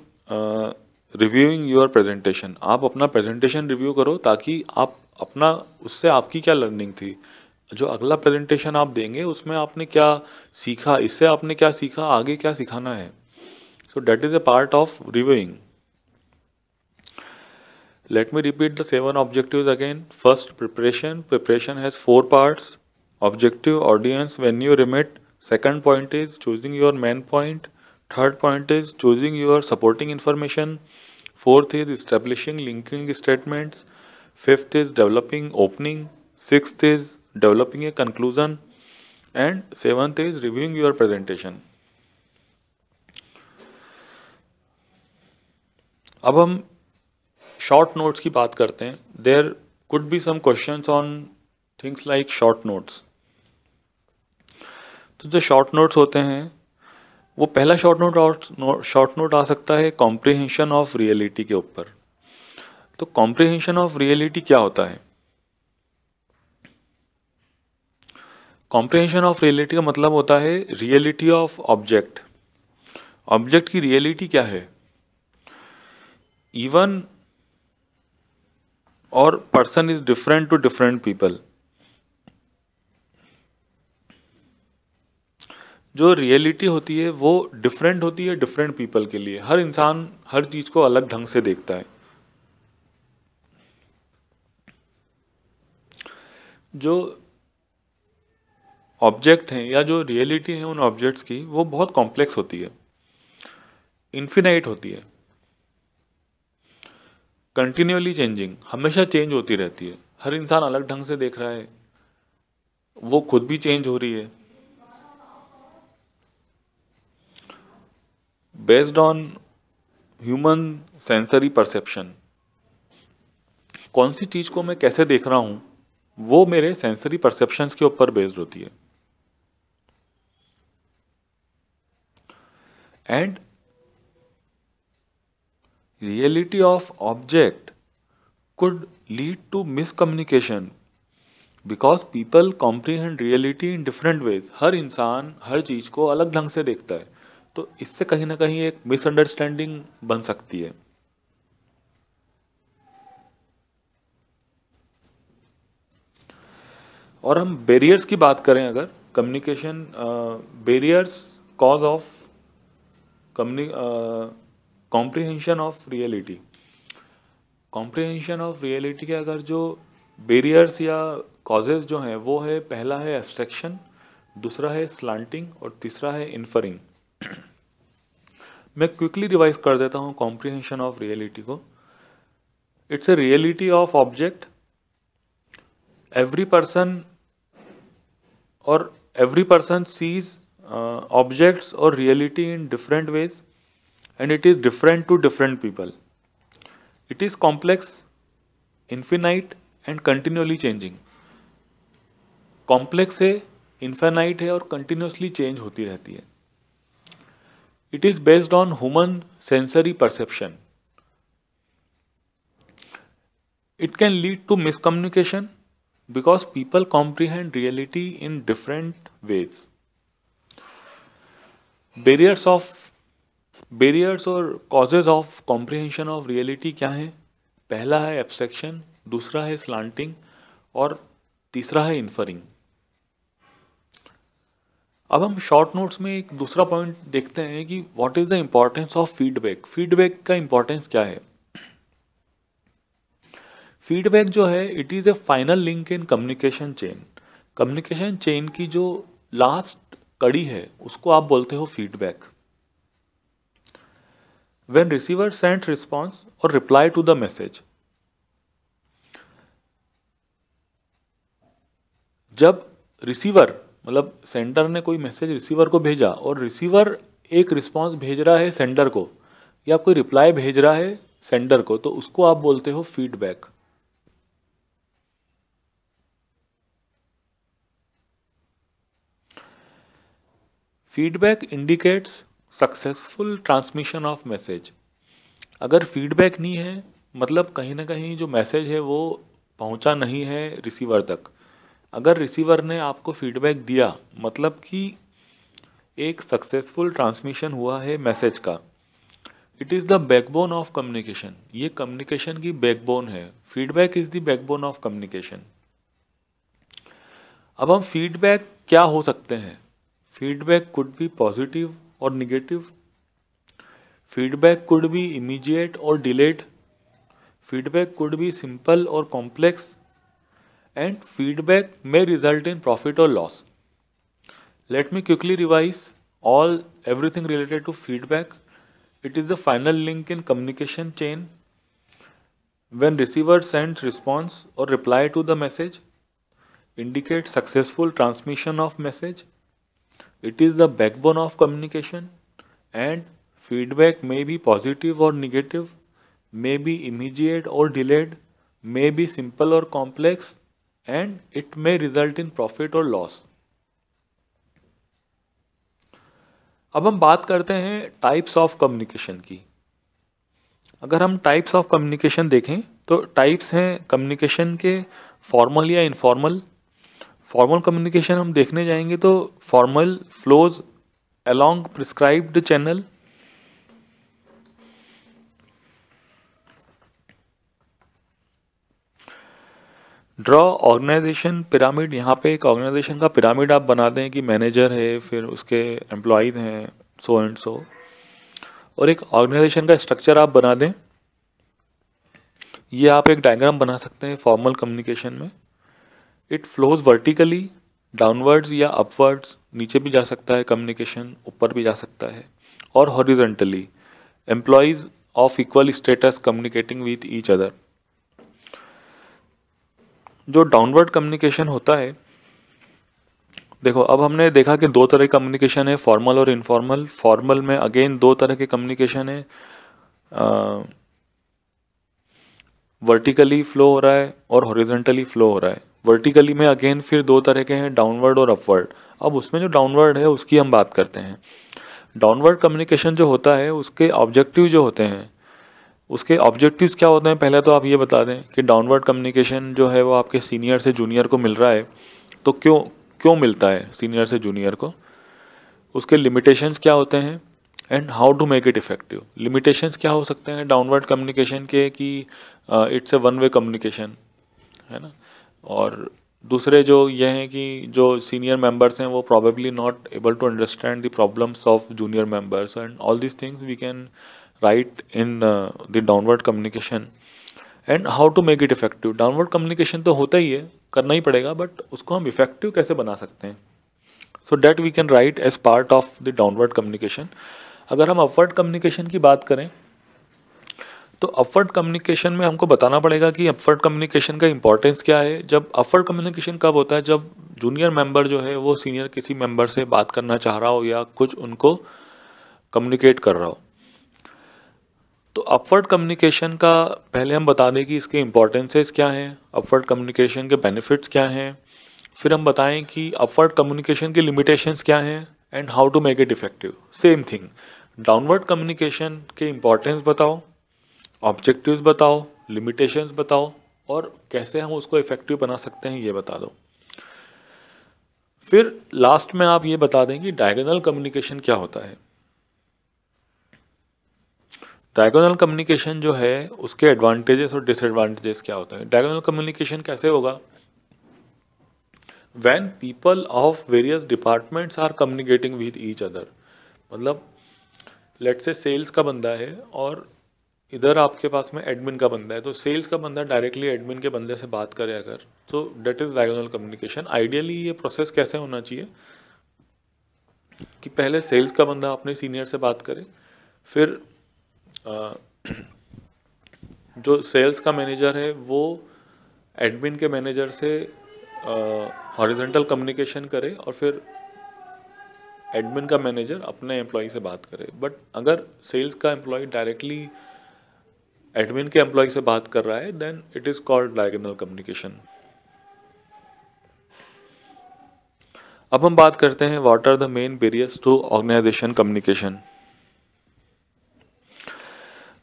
रिव्यूइंग योर प्रेजेंटेशन, आप अपना प्रेजेंटेशन रिव्यू करो ताकि आप अपना, उससे आपकी क्या लर्निंग थी, जो अगला प्रेजेंटेशन आप देंगे उसमें आपने क्या सीखा, इससे आपने क्या सीखा, आगे क्या सिखाना है। So that is a part of reviewing. Let me repeat the 7 objectives again. First, preparation. Preparation has 4 parts: objective, audience, venue, remit. Second point is choosing your main point. Third point is choosing your supporting information. Fourth is establishing linking statements. Fifth is developing opening. Sixth is developing a conclusion. And seventh is reviewing your presentation. अब हम short notes की बात करते हैं. There could be some questions on things like short notes. तो जो short notes होते हैं वो पहला शॉर्ट नोट आ सकता है कॉम्प्रिहेंशन ऑफ रियलिटी के ऊपर. तो कॉम्प्रिहेंशन ऑफ रियलिटी क्या होता है? कॉम्प्रिहेंशन ऑफ रियलिटी का मतलब होता है रियलिटी ऑफ ऑब्जेक्ट. ऑब्जेक्ट की रियलिटी क्या है? इवन और person is different to different people. जो रियलिटी होती है वो डिफरेंट होती है डिफरेंट पीपल के लिए. हर इंसान हर चीज को अलग ढंग से देखता है. जो ऑब्जेक्ट हैं या जो रियलिटी है उन ऑब्जेक्ट्स की वो बहुत कॉम्प्लेक्स होती है, इन्फिनाइट होती है, कंटिन्यूअली चेंजिंग, हमेशा चेंज होती रहती है. हर इंसान अलग ढंग से देख रहा है, वो खुद भी चेंज हो रही है. Based on human sensory perception, कौन सी चीज को मैं कैसे देख रहा हूं वो मेरे सेंसरी परसेप्शंस के ऊपर बेस्ड होती है. And reality of object could lead to miscommunication because people comprehend reality in different ways. हर इंसान हर चीज को अलग ढंग से देखता है, तो इससे कहीं ना कहीं एक मिसअंडरस्टैंडिंग बन सकती है. और हम बैरियर्स की बात करें, अगर communication barriers cause of comprehension of reality. Comprehension of reality के अगर जो बैरियर्स या कॉजेज जो हैं वो है, पहला है एब्स्ट्रैक्शन, दूसरा है स्लांटिंग और तीसरा है इन्फरिंग. मैं क्विकली रिवाइज कर देता हूँ कॉम्प्रिहेंशन ऑफ रियलिटी को. It's a reality of object. Every person sees objects और reality in different ways and it is different to different people. It is complex, infinite and continually changing. Complex है, infinite है और continuously change होती रहती है. It is based on human sensory perception. It can lead to miscommunication because people comprehend reality in different ways. Barriers और causes of comprehension of reality क्या है? पहला है एब्स्ट्रैक्शन, दूसरा है स्लांटिंग और तीसरा है इन्फरिंग. अब हम शॉर्ट नोट्स में एक दूसरा पॉइंट देखते हैं कि what is the importance of feedback. Feedback का इंपॉर्टेंस क्या है? फीडबैक जो है it is A final link in communication chain. Communication chain की जो लास्ट कड़ी है उसको आप बोलते हो feedback. When receiver sends response or reply to the message. जब रिसीवर मतलब सेंडर ने कोई मैसेज रिसीवर को भेजा और रिसीवर एक रिस्पांस भेज रहा है सेंडर को या कोई रिप्लाई भेज रहा है सेंडर को, तो उसको आप बोलते हो feedback. Feedback indicates successful transmission of message. अगर फीडबैक नहीं है मतलब कहीं ना कहीं जो मैसेज है वो पहुंचा नहीं है रिसीवर तक. अगर रिसीवर ने आपको फीडबैक दिया मतलब कि एक सक्सेसफुल ट्रांसमिशन हुआ है मैसेज का. It is the backbone of communication. ये कम्युनिकेशन की बैकबोन है. Feedback is the backbone of communication. अब हम फीडबैक क्या हो सकते हैं? फीडबैक कुड बी पॉजिटिव और negative. Feedback could be immediate और delayed. Feedback could be simple और complex. And feedback may result in profit or loss. Let me quickly revise all everything related to feedback. It is the final link in communication chain. When receiver sends response or reply to the message, indicate successful transmission of message. It is the backbone of communication, and feedback may be positive or negative, may be immediate or delayed, may be simple or complex, and it may result in profit or loss. अब हम बात करते हैं types of communication की। अगर हम types of communication देखें तो टाइप्स हैं कम्युनिकेशन के फॉर्मल या इनफॉर्मल। फॉर्मल कम्युनिकेशन हम देखने जाएंगे तो formal flows along prescribed channel. Draw organisation pyramid. यहाँ पे एक ऑर्गेनाइजेशन का पिरामिड आप बना दें कि मैनेजर है, फिर उसके एम्प्लॉयज़ हैं, सो एंड सो, और एक ऑर्गेनाइजेशन का स्ट्रक्चर आप बना दें। ये आप एक डायग्राम बना सकते हैं फॉर्मल कम्युनिकेशन में। इट फ्लोज वर्टिकली, डाउनवर्ड्स या अपवर्ड्स, नीचे भी जा सकता है कम्युनिकेशन, ऊपर भी जा सकता है, और horizontally, employees of equal status communicating with each other. जो डाउनवर्ड कम्युनिकेशन होता है, देखो अब हमने देखा कि दो तरह की कम्युनिकेशन है, फॉर्मल और इनफॉर्मल। फॉर्मल में अगेन दो तरह के कम्युनिकेशन है, वर्टिकली फ्लो हो रहा है और हॉरिजॉन्टली फ्लो हो रहा है। वर्टिकली में अगेन फिर दो तरह के हैं, डाउनवर्ड और अपवर्ड। अब उसमें जो डाउनवर्ड है उसकी हम बात करते हैं। डाउनवर्ड कम्युनिकेशन जो होता है उसके ऑब्जेक्टिव जो होते हैं, उसके ऑब्जेक्टिव्स क्या होते हैं, पहले तो आप ये बता दें कि डाउनवर्ड कम्युनिकेशन जो है वो आपके सीनियर से जूनियर को मिल रहा है, तो क्यों मिलता है सीनियर से जूनियर को, उसके लिमिटेशंस क्या होते हैं, and how to make it effective. Limitations क्या हो सकते हैं डाउनवर्ड कम्युनिकेशन के कि it's a one way communication, है ना। और दूसरे जो ये हैं कि जो सीनियर मेंबर्स हैं वो probably not able to understand the problems of junior members, and all this things we can write in the downward communication. And how to make it effective. Downward communication तो होता ही है, करना ही पड़ेगा, but उसको हम effective कैसे बना सकते हैं, so that we can write as part of the downward communication. अगर हम अपवर्ड कम्युनिकेशन की बात करें तो अपवर्ड कम्युनिकेशन में हमको बताना पड़ेगा कि अपवर्ड कम्युनिकेशन का इंपॉर्टेंस क्या है। जब अपवर्ड कम्युनिकेशन कब होता है, जब जूनियर मेंबर जो है वो सीनियर किसी मेंबर से बात करना चाह रहा हो या कुछ उनको कम्युनिकेट कर रहा हो। तो अपवर्ड कम्युनिकेशन का पहले हम बता दें कि इसके इंपॉर्टेंसेस क्या हैं, अपवर्ड कम्युनिकेशन के बेनिफिट्स क्या हैं, फिर हम बताएं कि अपवर्ड कम्युनिकेशन की लिमिटेशंस क्या हैं, and how to make it effective. Same thing, downward communication के इंपॉर्टेंस बताओ, ऑब्जेक्टिव्स बताओ, लिमिटेशंस बताओ, और कैसे हम उसको इफेक्टिव बना सकते हैं ये बता दो। फिर लास्ट में आप ये बता दें कि डायगोनल कम्युनिकेशन क्या होता है। डायगोनल कम्युनिकेशन जो है उसके एडवांटेजेस और डिसएडवांटेजेस क्या होते हैं। डायगोनल कम्युनिकेशन कैसे होगा, when people of various departments are communicating with each other. मतलब लेट्स से सेल्स का बंदा है और इधर आपके पास में एडमिन का बंदा है, तो सेल्स का बंदा डायरेक्टली एडमिन के बंदे से बात करे अगर, तो that is diagonal communication. Ideally ये प्रोसेस कैसे होना चाहिए कि पहले सेल्स का बंदा अपने सीनियर से बात करे, फिर जो सेल्स का मैनेजर है वो एडमिन के मैनेजर से हॉरिजॉन्टल कम्युनिकेशन करे, और फिर एडमिन का मैनेजर अपने एम्प्लॉय से बात करे। बट अगर सेल्स का एम्प्लॉय डायरेक्टली एडमिन के एम्प्लॉय से बात कर रहा है, then it is called diagonal communication. अब हम बात करते हैं what are the main barriers to organisation communication.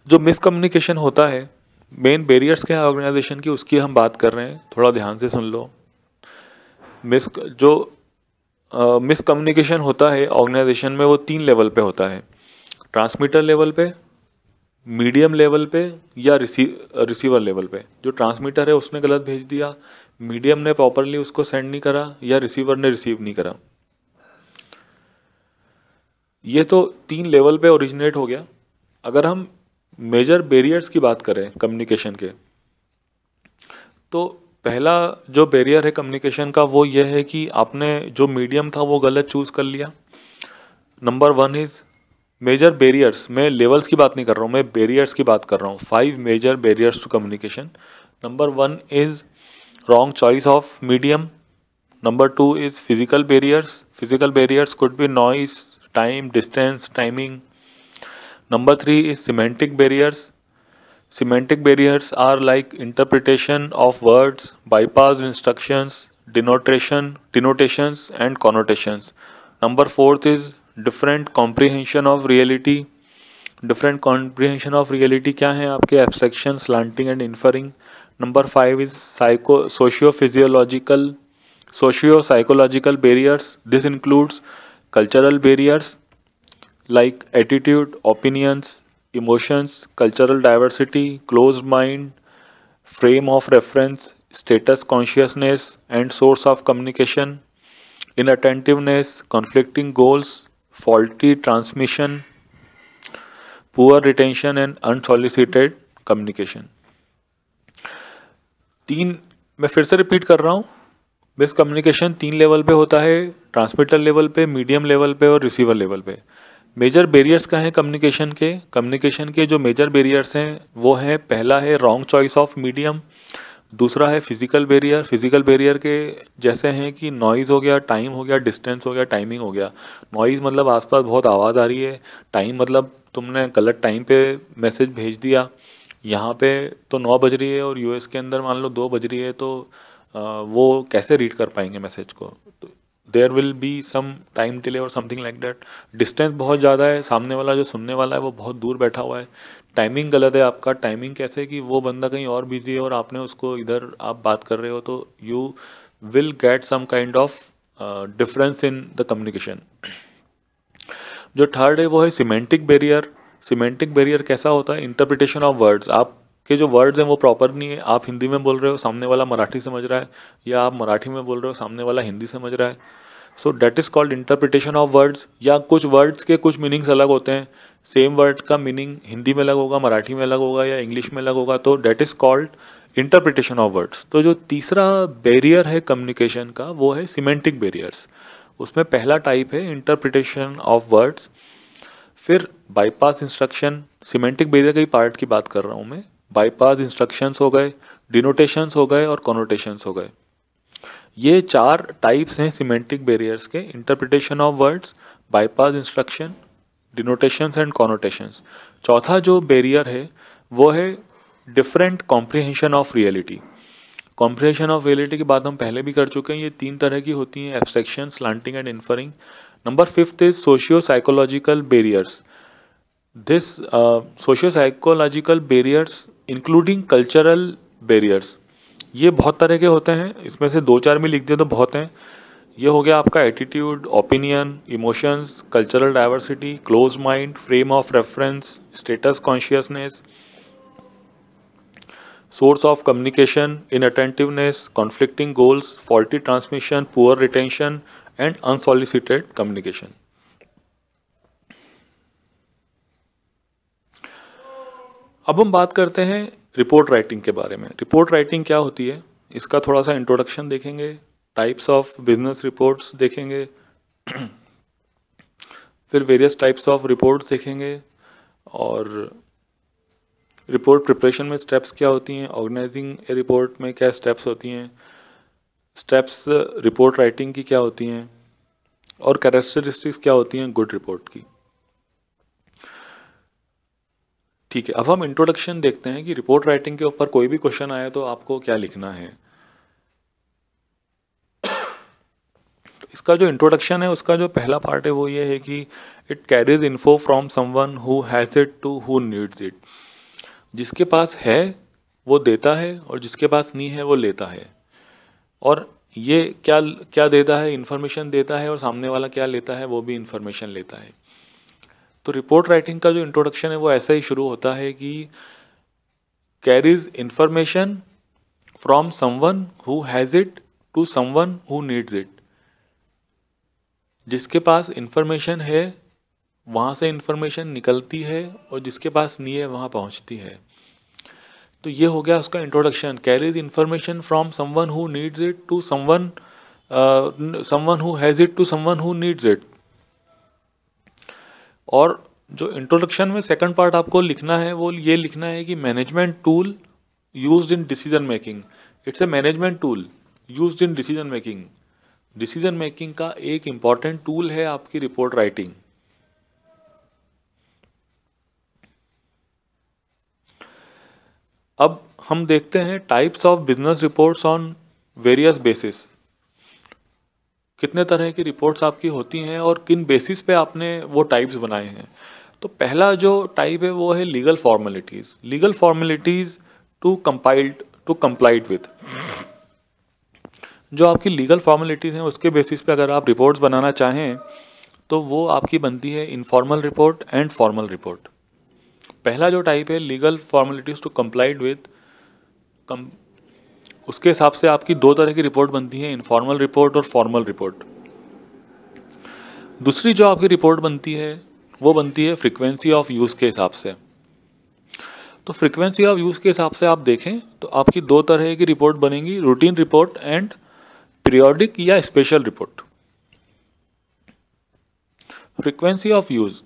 जो मिसकम्युनिकेशन होता है, मेन बैरियर्स क्या है ऑर्गेनाइजेशन की, उसकी हम बात कर रहे हैं, थोड़ा ध्यान से सुन लो। मिसकम्युनिकेशन होता है ऑर्गेनाइजेशन में वो 3 लेवल पे होता है, ट्रांसमीटर लेवल पे, मीडियम लेवल पे, या रिसीवर लेवल पे। जो ट्रांसमीटर है उसने गलत भेज दिया, मीडियम ने प्रॉपरली उसको सेंड नहीं करा, या रिसीवर ने रिसीव नहीं करा। ये तो 3 लेवल पे ओरिजिनेट हो गया। अगर हम मेजर बैरियर्स की बात करें कम्युनिकेशन के, तो पहला जो बैरियर है कम्युनिकेशन का वो ये है कि आपने जो मीडियम था वो गलत चूज़ कर लिया। नंबर 1 इज मेजर बैरियर्स, मैं लेवल्स की बात नहीं कर रहा हूँ, मैं बैरियर्स की बात कर रहा हूँ। 5 major barriers to communication. Number 1 is wrong choice of medium. Number 2 is physical barriers, physical barriers could be noise, time, distance, timing. Number 3 is semantic barriers. Semantic barriers are like interpretation of words, bypassed instructions, denotations and connotations. Number 4 is different comprehension of reality. Different comprehension of reality क्या है आपके abstraction, slanting and inferring. Number 5 is socio-psychological barriers. This includes cultural barriers like attitude, opinions, emotions, cultural diversity, closed mind, frame of reference, status consciousness, and source of communication, inattentiveness, conflicting goals, faulty transmission, poor retention, and unsolicited communication. तीन, मैं फिर से repeat कर रहा हूँ, base communication 3 level पे होता है, ट्रांसमीटर लेवल पे, मीडियम लेवल पे और रिसीवर लेवल पे। मेजर बैरियर्स क्या हैं कम्युनिकेशन के जो मेजर बैरियर्स हैं वो हैं, पहला है रॉन्ग चॉइस ऑफ मीडियम, दूसरा है फिजिकल बैरियर। फिजिकल बैरियर के जैसे हैं कि नॉइज़ हो गया, टाइम हो गया, डिस्टेंस हो गया, टाइमिंग हो गया। नॉइज़ मतलब आसपास बहुत आवाज़ आ रही है, टाइम मतलब तुमने गलत टाइम पे मैसेज भेज दिया, यहाँ पे तो 9 बज रही है और यूएस के अंदर मान लो 2 बज रही है, तो वो कैसे रीड कर पाएंगे मैसेज को, तो there will be some time delay और समथिंग लाइक दैट। डिस्टेंस बहुत ज़्यादा है, सामने वाला जो सुनने वाला है वो बहुत दूर बैठा हुआ है। टाइमिंग गलत है आपका, टाइमिंग कैसे कि वो बंदा कहीं और बिजी है और आपने उसको इधर आप बात कर रहे हो, तो you will get some kind of difference in the communication. जो थर्ड है वो है सिमेंटिक बैरियर। सिमेंटिक बैरियर कैसा होता है, इंटरप्रिटेशन ऑफ वर्ड्स। आपके जो वर्ड्स हैं वो प्रॉपर नहीं है, आप हिंदी में बोल रहे हो, सामने वाला मराठी समझ रहा है, या आप मराठी में बोल रहे हो, सामने वाला हिंदी समझ रहा है, so that is called interpretation of words. या कुछ वर्ड्स के कुछ मीनिंग्स अलग होते हैं, सेम वर्ड का मीनिंग हिंदी में अलग होगा, मराठी में अलग होगा या इंग्लिश में अलग होगा, तो date is called interpretation of words. तो जो तीसरा बैरियर है कम्युनिकेशन का वो है सिमेंटिक बैरियर्स। उसमें पहला टाइप है इंटरप्रिटेशन ऑफ वर्ड्स, फिर बाईपास इंस्ट्रक्शन। सिमेंटिक बैरियर के पार्ट की बात कर रहा हूँ मैं, बाईपास इंस्ट्रक्शंस हो गए, डिनोटेशंस हो गए और कॉनोटेशंस हो गए। ये 4 टाइप्स हैं सिमेंटिक बैरियर्स के, interpretation of words, bypass instruction, denotations and connotations. चौथा जो बैरियर है वो है different comprehension of reality. Comprehension of reality की बात हम पहले भी कर चुके हैं, ये 3 तरह की होती हैं, abstraction, slanting and inferring. Number 5 is socio psychological barriers. This socio psychological barriers including cultural barriers, ये बहुत तरह के होते हैं, इसमें से 2-4 में लिख दिए तो बहुत हैं। ये हो गया आपका attitude, opinion, emotions, cultural diversity, close mind, frame of reference, status consciousness, source of communication, inattentiveness, conflicting goals, faulty transmission, poor retention and unsolicited communication. अब हम बात करते हैं रिपोर्ट राइटिंग के बारे में। रिपोर्ट राइटिंग क्या होती है, इसका थोड़ा सा इंट्रोडक्शन देखेंगे, टाइप्स ऑफ बिजनेस रिपोर्ट्स देखेंगे, फिर वेरियस टाइप्स ऑफ रिपोर्ट्स देखेंगे, और रिपोर्ट प्रिपरेशन में स्टेप्स क्या होती हैं, ऑर्गेनाइजिंग ए रिपोर्ट में क्या स्टेप्स होती हैं, स्टेप्स रिपोर्ट राइटिंग की क्या होती हैं, और कैरेक्टरिस्टिक्स क्या होती हैं गुड रिपोर्ट की। ठीक है, अब हम इंट्रोडक्शन देखते हैं कि रिपोर्ट राइटिंग के ऊपर कोई भी क्वेश्चन आया तो आपको क्या लिखना है। तो इसका जो इंट्रोडक्शन है उसका जो पहला पार्ट है वो ये है कि it carries info from someone who has it to who needs it. जिसके पास है वो देता है और जिसके पास नहीं है वो लेता है। और ये क्या क्या देता है, इन्फॉर्मेशन देता है, और सामने वाला क्या लेता है, वो भी इन्फॉर्मेशन लेता है। तो रिपोर्ट राइटिंग का जो इंट्रोडक्शन है वो ऐसा ही शुरू होता है कि carries information from someone who has it to someone who needs it. जिसके पास इंफॉर्मेशन है वहाँ से इंफॉर्मेशन निकलती है और जिसके पास नहीं है वहाँ पहुँचती है। तो ये हो गया उसका introduction, carries information from someone who needs it to someone who has it to someone who needs it. और जो इंट्रोडक्शन में सेकंड पार्ट आपको लिखना है वो ये लिखना है कि management tool used in decision making. It's a management tool used in decision making. Decision making का एक इम्पॉर्टेंट टूल है आपकी रिपोर्ट राइटिंग। अब हम देखते हैं types of business reports on various basis. कितने तरह की रिपोर्ट्स आपकी होती हैं और किन बेसिस पे आपने वो टाइप्स बनाए हैं। तो पहला जो टाइप है वो है legal formalities. Legal formalities to complied with. जो आपकी लीगल फॉर्मेलिटीज़ हैं उसके बेसिस पे अगर आप रिपोर्ट्स बनाना चाहें तो वो आपकी बनती है informal report and formal report. पहला जो टाइप है legal formalities to complied with, उसके हिसाब से आपकी दो तरह की रिपोर्ट बनती है, इनफॉर्मल रिपोर्ट और फॉर्मल रिपोर्ट। दूसरी जो आपकी रिपोर्ट बनती है वो बनती है फ्रीक्वेंसी ऑफ यूज़ के हिसाब से। तो फ्रीक्वेंसी ऑफ यूज़ के हिसाब से आप देखें तो आपकी दो तरह की रिपोर्ट बनेंगी, रूटीन रिपोर्ट एंड पीरियोडिक या special report. Frequency of use,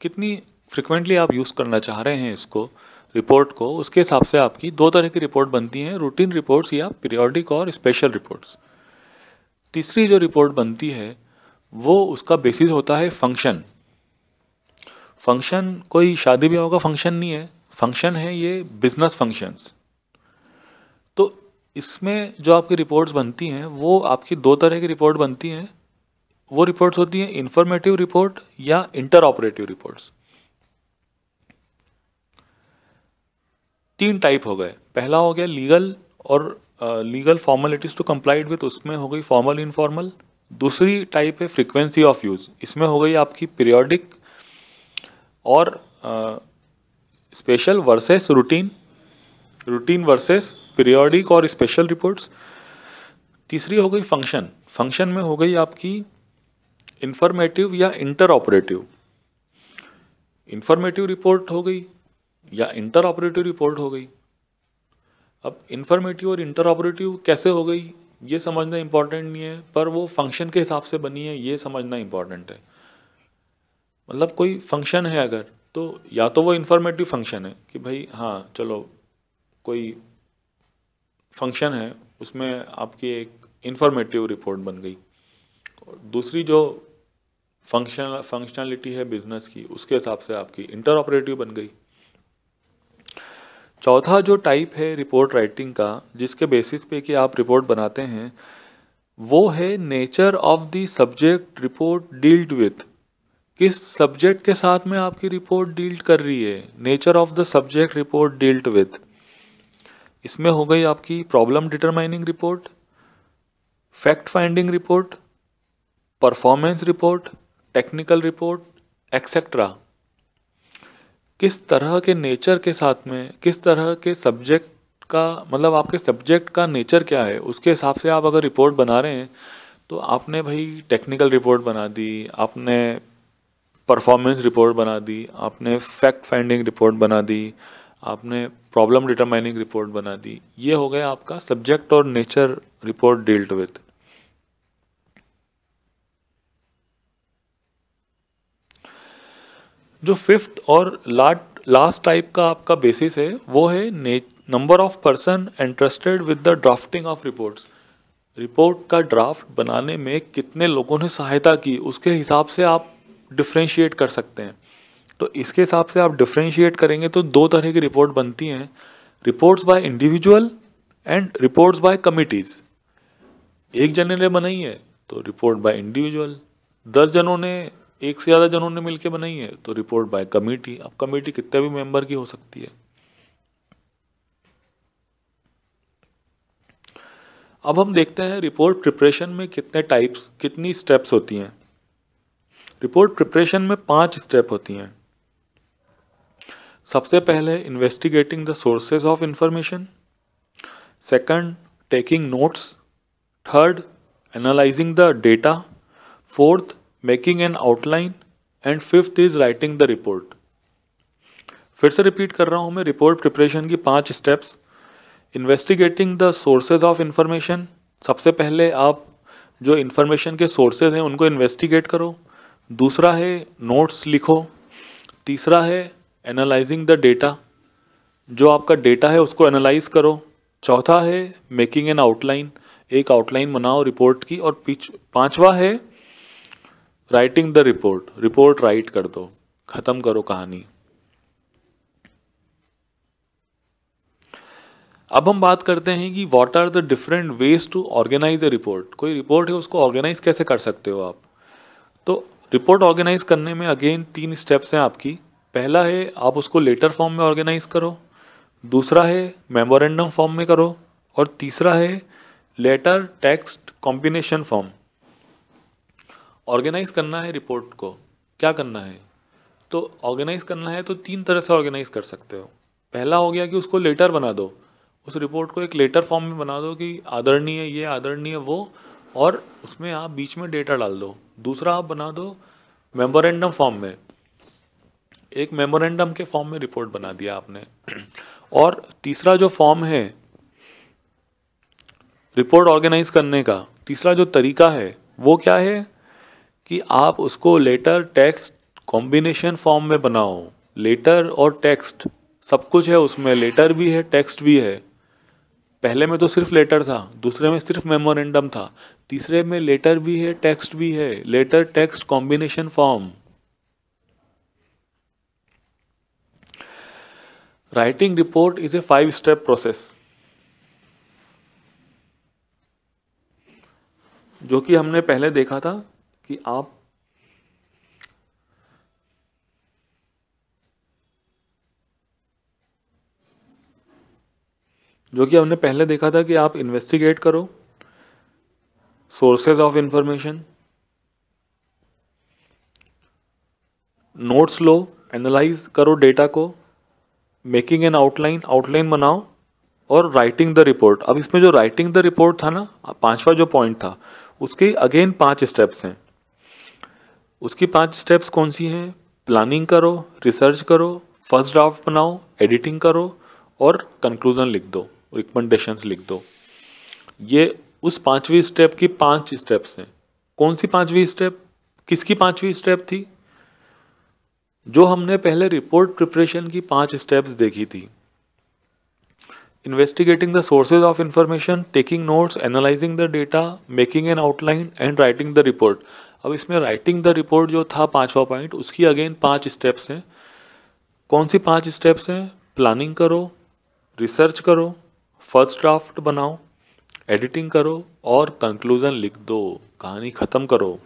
कितनी फ्रिक्वेंटली आप यूज़ करना चाह रहे हैं इसको रिपोर्ट को, उसके हिसाब से आपकी दो तरह की रिपोर्ट बनती हैं, रूटीन रिपोर्ट्स या पीरियोडिक और स्पेशल रिपोर्ट्स। तीसरी जो रिपोर्ट बनती है वो उसका बेसिस होता है फंक्शन। फंक्शन कोई शादी ब्याह का फंक्शन नहीं है, फंक्शन है ये बिजनेस फंक्शंस। तो इसमें जो आपकी रिपोर्ट्स बनती हैं वो आपकी दो तरह की रिपोर्ट बनती हैं। वो रिपोर्ट्स होती हैं इंफॉर्मेटिव रिपोर्ट या इंटर ऑपरेटिव रिपोर्ट्स। तीन टाइप हो गए। पहला हो गया लीगल और legal formalities to complied with, उसमें हो गई फॉर्मल इनफॉर्मल। दूसरी टाइप है फ्रीक्वेंसी ऑफ यूज़, इसमें हो गई आपकी पीरियोडिक और special versus routine, routine versus periodic और स्पेशल रिपोर्ट्स। तीसरी हो गई फंक्शन, फंक्शन में हो गई आपकी इंफॉर्मेटिव या इंटर ऑपरेटिव। इंफॉर्मेटिव रिपोर्ट हो गई या इंटर ऑपरेटिव रिपोर्ट हो गई। अब इंफॉर्मेटिव और इंटर ऑपरेटिव कैसे हो गई ये समझना इंपॉर्टेंट नहीं है, पर वो फंक्शन के हिसाब से बनी है ये समझना इंपॉर्टेंट है। मतलब कोई फंक्शन है अगर, तो या तो वो इंफॉर्मेटिव फंक्शन है कि भाई हाँ चलो कोई फंक्शन है उसमें आपकी एक इंफॉर्मेटिव रिपोर्ट बन गई, और दूसरी जो फंक्शनलिटी है बिजनेस की उसके हिसाब से आपकी इंटर ऑपरेटिव बन गई। चौथा जो टाइप है रिपोर्ट राइटिंग का जिसके बेसिस पे कि आप रिपोर्ट बनाते हैं वो है nature of the subject report dealt with. किस सब्जेक्ट के साथ में आपकी रिपोर्ट डील कर रही है, nature of the subject report dealt with. इसमें हो गई आपकी problem determining report, fact finding report, performance report, technical report etcetera. किस तरह के नेचर के साथ में, किस तरह के सब्जेक्ट का, मतलब आपके सब्जेक्ट का नेचर क्या है उसके हिसाब से आप अगर रिपोर्ट बना रहे हैं तो आपने भाई टेक्निकल रिपोर्ट बना दी, आपने परफॉर्मेंस रिपोर्ट बना दी, आपने फैक्ट फाइंडिंग रिपोर्ट बना दी, आपने प्रॉब्लम डिटरमाइनिंग रिपोर्ट बना दी। ये हो गया आपका सब्जेक्ट और नेचर रिपोर्ट डील्ड विथ। जो फिफ्थ और लास्ट टाइप का आपका बेसिस है वो है number of person interested with the drafting of reports. Report का ड्राफ्ट बनाने में कितने लोगों ने सहायता की उसके हिसाब से आप डिफ्रेंशिएट कर सकते हैं। तो इसके हिसाब से आप डिफ्रेंशिएट करेंगे तो दो तरह की रिपोर्ट बनती हैं, reports by individual and reports by committees. एक जने ने बनाई है तो रिपोर्ट बाय इंडिविजुअल, 10 जनों ने, एक से ज़्यादा जनों ने मिलकर बनाई है तो रिपोर्ट बाय कमेटी। अब कमेटी कितने भी मेंबर की हो सकती है। अब हम देखते हैं रिपोर्ट प्रिपरेशन में कितने टाइप्स, कितनी स्टेप्स होती हैं। रिपोर्ट प्रिपरेशन में 5 स्टेप होती हैं। सबसे पहले investigating the sources of information, second taking notes, third analysing the data, fourth making an outline and fifth is writing the report. फिर से रिपीट कर रहा हूँ मैं रिपोर्ट प्रिपरेशन की 5 steps. Investigating the sources of information, सबसे पहले आप जो इन्फॉर्मेशन के सोर्सेज हैं उनको इन्वेस्टिगेट करो। दूसरा है नोट्स लिखो, तीसरा है एनालाइजिंग द डेटा, जो आपका डेटा है उसको एनालाइज करो, चौथा है मेकिंग एन आउटलाइन, एक आउटलाइन बनाओ रिपोर्ट की, और पांचवा है writing the report, report right कर दो, खत्म करो कहानी। अब हम बात करते हैं कि what are the different ways to organise a report. कोई रिपोर्ट है उसको ऑर्गेनाइज कैसे कर सकते हो आप। तो रिपोर्ट ऑर्गेनाइज करने में अगेन 3 स्टेप्स हैं आपकी। पहला है आप उसको लेटर फॉर्म में ऑर्गेनाइज करो, दूसरा है मेमोरेंडम फॉर्म में करो, और तीसरा है letter text combination form. Organise करना है रिपोर्ट को, क्या करना है, तो ऑर्गेनाइज करना है तो 3 तरह से ऑर्गेनाइज कर सकते हो। पहला हो गया कि उसको लेटर बना दो, उस रिपोर्ट को एक लेटर फॉर्म में बना दो कि आदरणीय ये, आदरणीय वो, और उसमें आप बीच में डेटा डाल दो। दूसरा आप बना दो मेमोरेंडम फॉर्म में, एक मेमोरेंडम के फॉर्म में रिपोर्ट बना दिया आपने। और तीसरा जो फॉर्म है रिपोर्ट ऑर्गेनाइज करने का, तीसरा जो तरीका है वो क्या है कि आप उसको लेटर टेक्स्ट कॉम्बिनेशन फॉर्म में बनाओ। लेटर और टेक्स्ट सब कुछ है उसमें, लेटर भी है टेक्स्ट भी है। पहले में तो सिर्फ लेटर था, दूसरे में सिर्फ मेमोरेंडम था, तीसरे में लेटर भी है टेक्स्ट भी है, letter text combination form. Writing report is a 5 step process, जो कि हमने पहले देखा था कि आप इन्वेस्टिगेट करो sources of information, notes low, analyse करो डेटा को, मेकिंग एन आउटलाइन, आउटलाइन बनाओ, और राइटिंग द रिपोर्ट। अब इसमें जो राइटिंग द रिपोर्ट था ना, 5वां जो पॉइंट था, उसके अगेन 5 स्टेप्स हैं। उसकी 5 स्टेप्स कौन सी हैं? प्लानिंग करो, रिसर्च करो, फर्स्ट ड्राफ्ट बनाओ, एडिटिंग करो, और कंक्लूजन लिख दो, रिकमेंडेशंस लिख दो। ये उस 5वीं स्टेप की 5 स्टेप्स हैं। कौन सी 5वीं स्टेप, किसकी 5वीं स्टेप थी? जो हमने पहले रिपोर्ट प्रिपरेशन की 5 स्टेप्स देखी थी। Investigating the sources of information, taking notes, analysing the data, making an outline and writing the report. अब इसमें राइटिंग द रिपोर्ट जो था 5वां पॉइंट, उसकी अगेन 5 स्टेप्स हैं। कौन सी 5 स्टेप्स हैं? प्लानिंग करो, रिसर्च करो, फर्स्ट ड्राफ्ट बनाओ, एडिटिंग करो, और कंक्लूजन लिख दो, कहानी खत्म करो।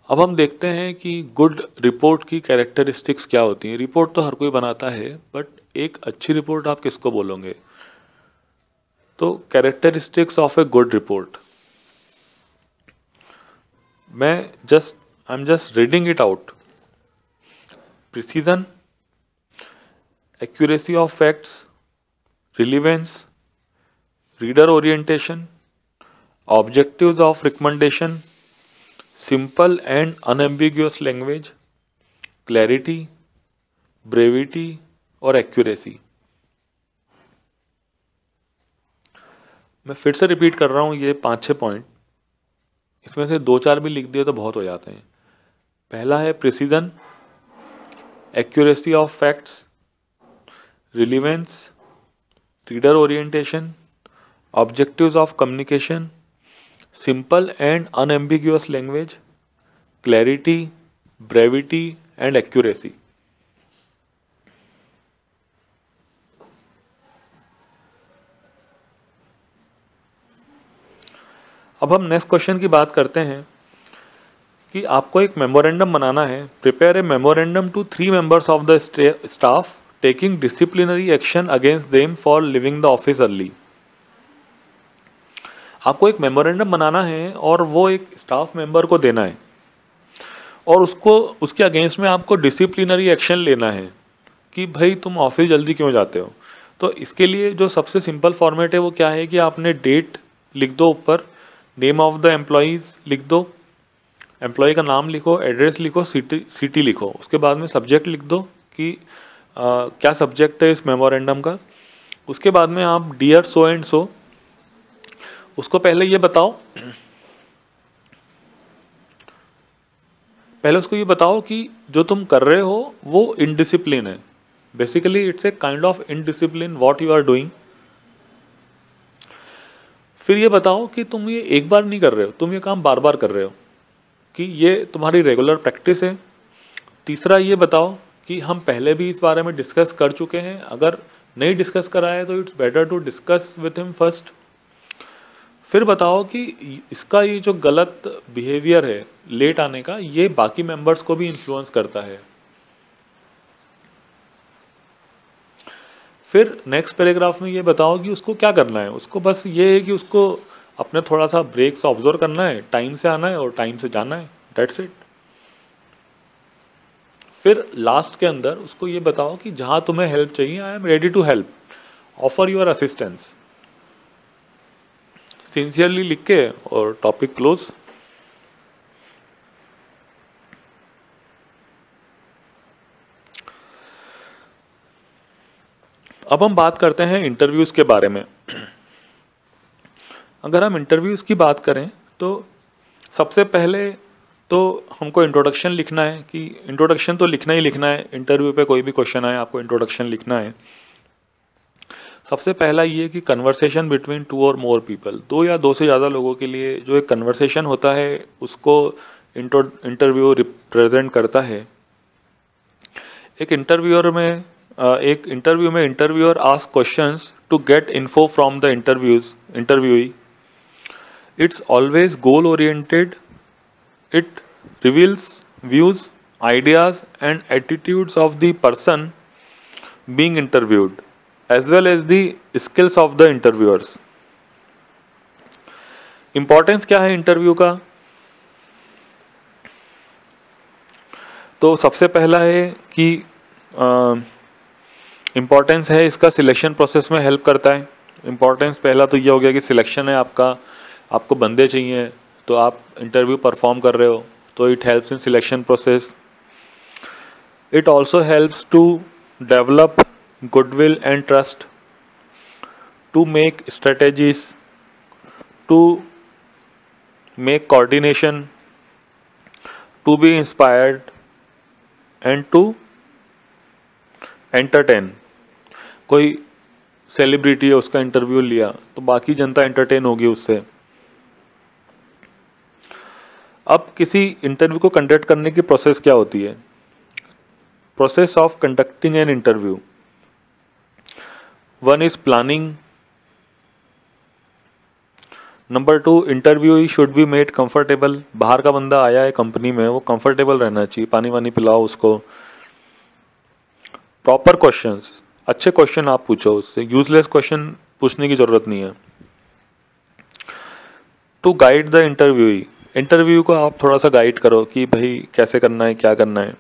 अब हम देखते हैं कि गुड रिपोर्ट की कैरेक्टरिस्टिक्स क्या होती हैं। रिपोर्ट तो हर कोई बनाता है, बट एक अच्छी रिपोर्ट आप किसको बोलोगे? तो characteristics of a good report, I am just reading it out. Precision, accuracy of facts, relevance, reader orientation, objectives of recommendation, simple and unambiguous language, clarity, brevity और एक्यूरेसी। मैं फिर से रिपीट कर रहा हूँ ये 5-6 पॉइंट, इसमें से 2-4 भी लिख दिए तो बहुत हो जाते हैं। पहला है precision, accuracy of facts, relevance, reader orientation, objectives of communication, simple and unambiguous language, clarity, brevity and accuracy. अब हम नेक्स्ट क्वेश्चन की बात करते हैं कि आपको एक मेमोरेंडम बनाना है। Prepare a memorandum to 3 members of the staff taking disciplinary action against them for leaving the office early. आपको एक मेमोरेंडम बनाना है और वो एक स्टाफ मेंबर को देना है, और उसके अगेंस्ट में आपको डिसिप्लिनरी एक्शन लेना है कि भाई तुम ऑफिस जल्दी क्यों जाते हो। तो इसके लिए जो सबसे सिंपल फॉर्मेट है वो क्या है कि आपने डेट लिख दो, ऊपर नेम ऑफ द एम्प्लॉयज़ लिख दो, एम्प्लॉय का नाम लिखो, एड्रेस लिखो, सिटी लिखो, उसके बाद में सब्जेक्ट लिख दो कि क्या सब्जेक्ट है इस मेमोरेंडम का। उसके बाद में आप डियर सो एंड सो, उसको पहले ये बताओ पहले उसको ये बताओ कि जो तुम कर रहे हो वो इनडिसिप्लिन है, basically it's a kind of indiscipline what you are doing. फिर ये बताओ कि तुम ये एक बार नहीं कर रहे हो, तुम ये काम बार बार कर रहे हो, कि ये तुम्हारी रेगुलर प्रैक्टिस है। तीसरा ये बताओ कि हम पहले भी इस बारे में डिस्कस कर चुके हैं, अगर नहीं डिस्कस करा है तो it's better to discuss with him first. फिर बताओ कि इसका ये जो गलत बिहेवियर है लेट आने का, ये बाकी मेंबर्स को भी इन्फ्लुएंस करता है। फिर नेक्स्ट पैराग्राफ में ये बताओ कि उसको क्या करना है, उसको बस ये है कि उसको अपने थोड़ा सा ब्रेक्स ऑब्जर्व करना है, टाइम से आना है और टाइम से जाना है, दैट्स इट। फिर लास्ट के अंदर उसको ये बताओ कि जहाँ तुम्हें हेल्प चाहिए, I am ready to help, offer your assistance, sincerely लिख के और टॉपिक क्लोज। अब हम बात करते हैं इंटरव्यूज़ के बारे में। अगर हम इंटरव्यूज़ की बात करें तो सबसे पहले तो हमको इंट्रोडक्शन लिखना है, कि इंट्रोडक्शन तो लिखना ही लिखना है, इंटरव्यू पे कोई भी क्वेश्चन आए आपको इंट्रोडक्शन लिखना है। सबसे पहला ये कि कन्वर्सेशन बिटवीन टू और मोर पीपल, दो या दो से ज़्यादा लोगों के लिए जो एक कन्वर्सेशन होता है उसको इंटरव्यू रिप्रेजेंट करता है। एक इंटरव्यू में interviewer ask questions to get info from the interviewee. It's always goal oriented, it reveals views, ideas and attitudes of the person being interviewed as well as the skills of the interviewers. Importance क्या है interview का? तो सबसे पहला है कि importance है इसका सिलेक्शन प्रोसेस में हेल्प करता है। इम्पॉर्टेंस पहला तो ये हो गया कि सिलेक्शन है आपका, आपको बंदे चाहिए तो आप इंटरव्यू परफॉर्म कर रहे हो, तो it helps in selection process. It also helps to develop goodwill and trust, to make strategies, to make coordination, to be inspired and to entertain. कोई सेलिब्रिटी है उसका इंटरव्यू लिया तो बाकी जनता एंटरटेन होगी उससे। अब किसी इंटरव्यू को कंडक्ट करने की प्रोसेस क्या होती है? Process of conducting an interview, one is planning, number two interview should be made comfortable. बाहर का बंदा आया है कंपनी में, वो कंफर्टेबल रहना चाहिए, पानी वानी पिलाओ उसको। प्रॉपर क्वेश्चंस, अच्छे क्वेश्चन आप पूछो उससे, यूजलेस क्वेश्चन पूछने की जरूरत नहीं है। टू गाइड द इंटरव्यू को आप थोड़ा सा गाइड करो कि भाई कैसे करना है, क्या करना है।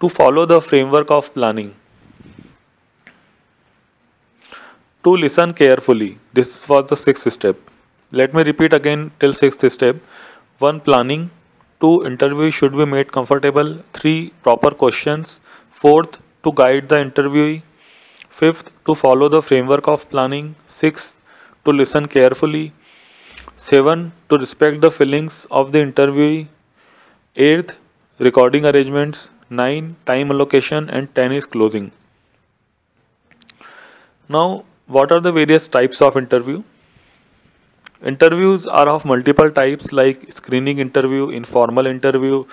To follow the framework of planning, to listen carefully, this was the 6th step. Let me repeat again till 6th step. 1 planning, 2 interview should be made comfortable, 3 proper questions, 4th to guide the interviewee, 5th to follow the framework of planning, 6th to listen carefully, 7 to respect the feelings of the interviewee, 8th recording arrangements, 9 time allocation, and 10 is closing. Now what are the various types of interview? Interviews are of multiple types like screening interview, informal interview,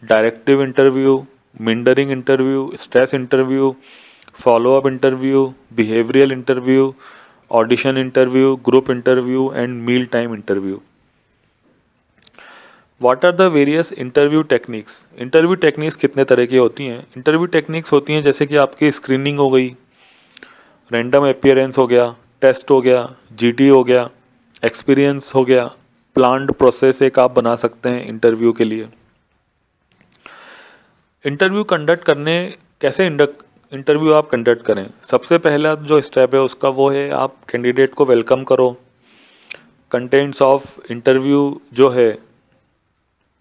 directive interview, mentoring interview, stress interview, follow-up interview, behavioral interview, audition interview, group interview, and mealtime interview. What are the various interview techniques? Interview techniques कितने तरह की होती हैं? Interview techniques होती हैं जैसे कि आपकी screening हो गई, random appearance हो गया, test हो गया, GT हो गया, experience हो गया, planned process एक आप बना सकते हैं इंटरव्यू के लिए। इंटरव्यू कंडक्ट करने कैसे इंटरव्यू आप कंडक्ट करें? सबसे पहला जो स्टेप है उसका वो है आप कैंडिडेट को वेलकम करो। कंटेंट्स ऑफ इंटरव्यू जो है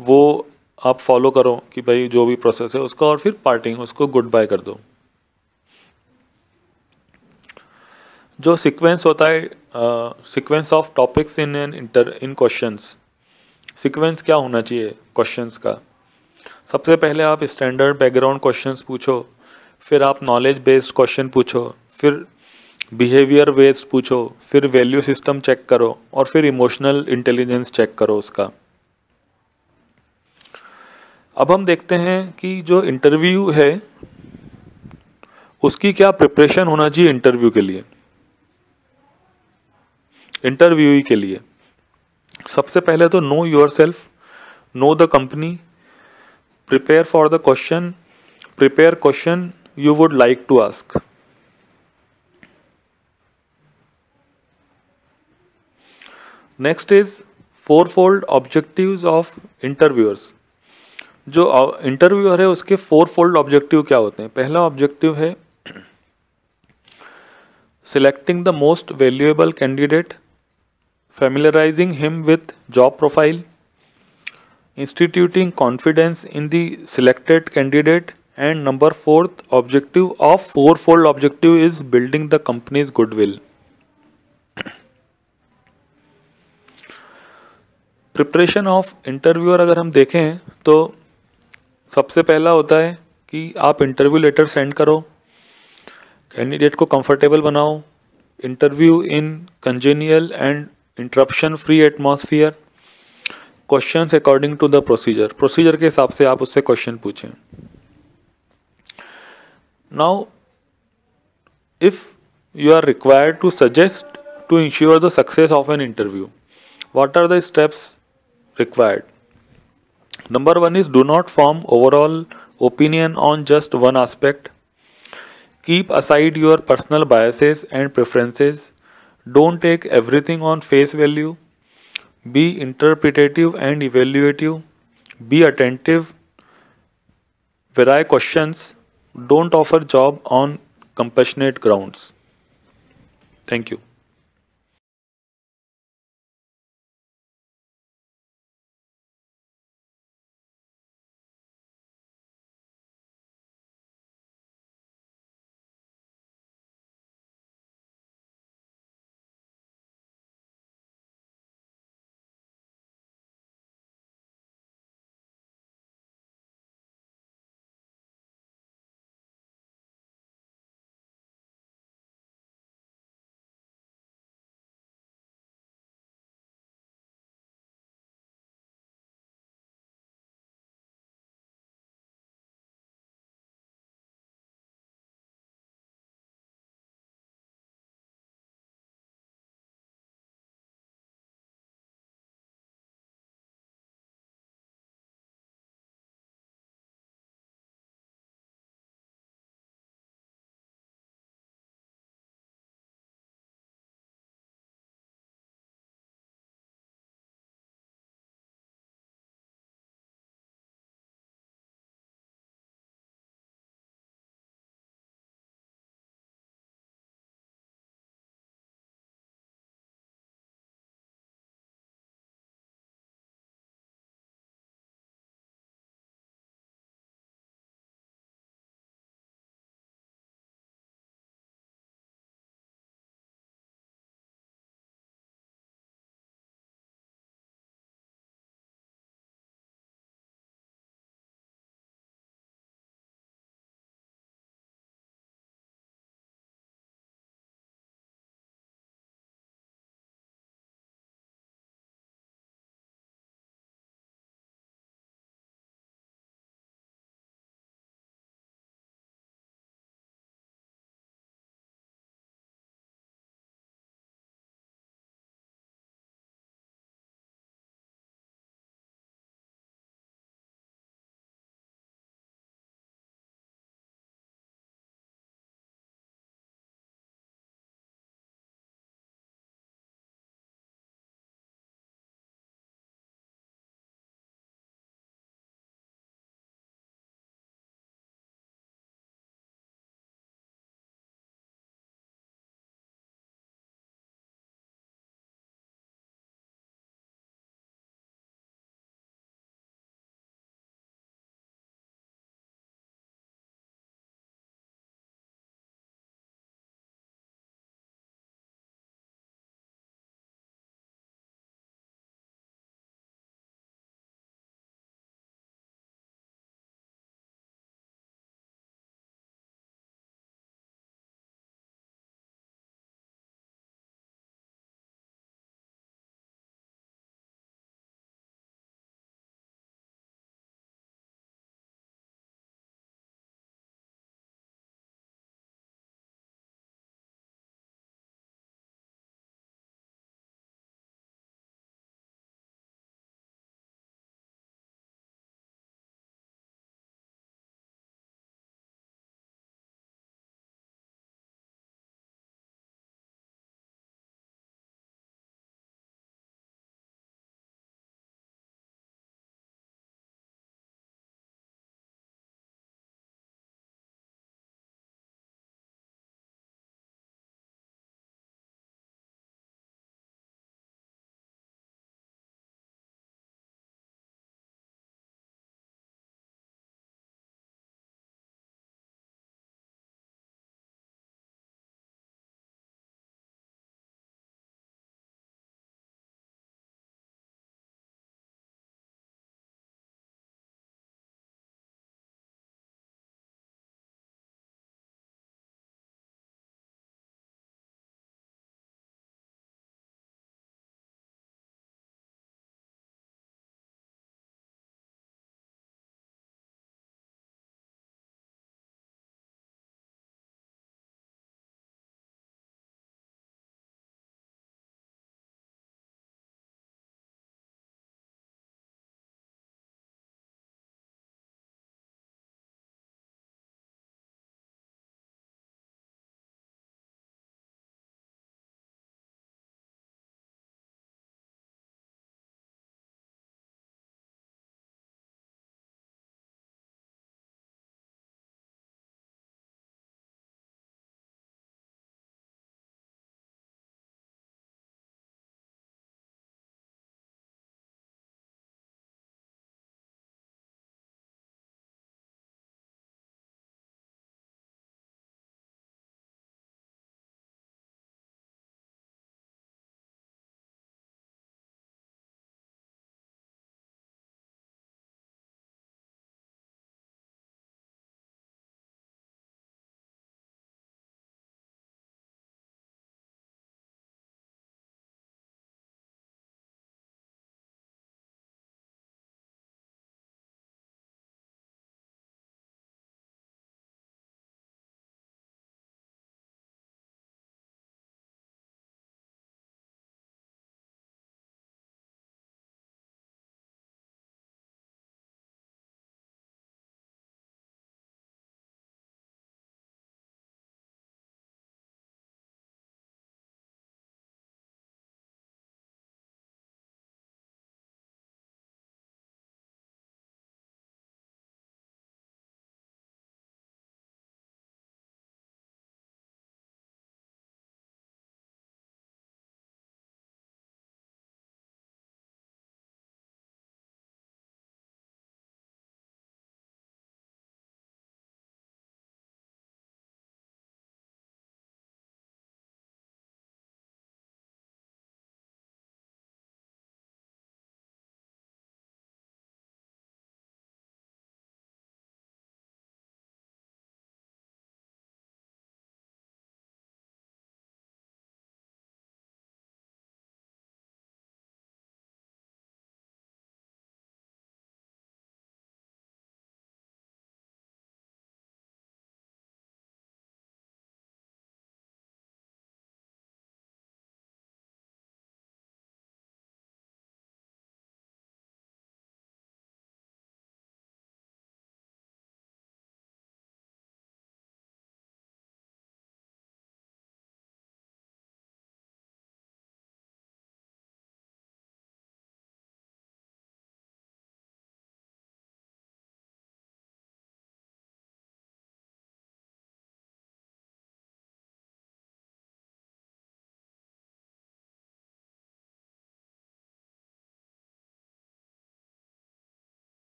वो आप फॉलो करो कि भाई जो भी प्रोसेस है उसका, और फिर पार्टिंग उसको गुड बाय कर दो। जो सीक्वेंस होता है, sequence of topics in questions, sequence क्या होना चाहिए क्वेश्चंस का? सबसे पहले आप स्टैंडर्ड बैकग्राउंड क्वेश्चंस पूछो, फिर आप नॉलेज बेस्ड क्वेश्चन पूछो, फिर बिहेवियर बेस्ड पूछो, फिर वैल्यू सिस्टम चेक करो और फिर इमोशनल इंटेलिजेंस चेक करो उसका। अब हम देखते हैं कि जो इंटरव्यू है उसकी क्या प्रिपरेशन होना चाहिए इंटरव्यू के लिए। इंटरव्यूई के लिए सबसे पहले तो know yourself, know the company, prepare for the question, prepare question you would like to ask. Next is fourfold objectives of interviewers. जो इंटरव्यूअर है उसके फोरफोल्ड ऑब्जेक्टिव क्या होते हैं। पहला ऑब्जेक्टिव है selecting the most valuable candidate, familiarizing him with job profile, instituting confidence in the selected candidate, and number fourth objective of fourfold objective is building the company's goodwill. Preparation of interviewer अगर हम देखें तो सबसे पहला होता है कि आप इंटरव्यू लेटर सेंड करो, कैंडिडेट को कंफर्टेबल बनाओ, interview in congenial and interruption free atmosphere, questions according to the procedure के हिसाब से आप उससे क्वेश्चन पूछें। Now if you are required to suggest to ensure the success of an interview, what are the steps required. Number 1 is do not form overall opinion on just one aspect. Keep aside your personal biases and preferences. Don't take everything on face value. Be interpretative and evaluative. Be attentive. Vary questions. Don't offer job on compassionate grounds. Thank you.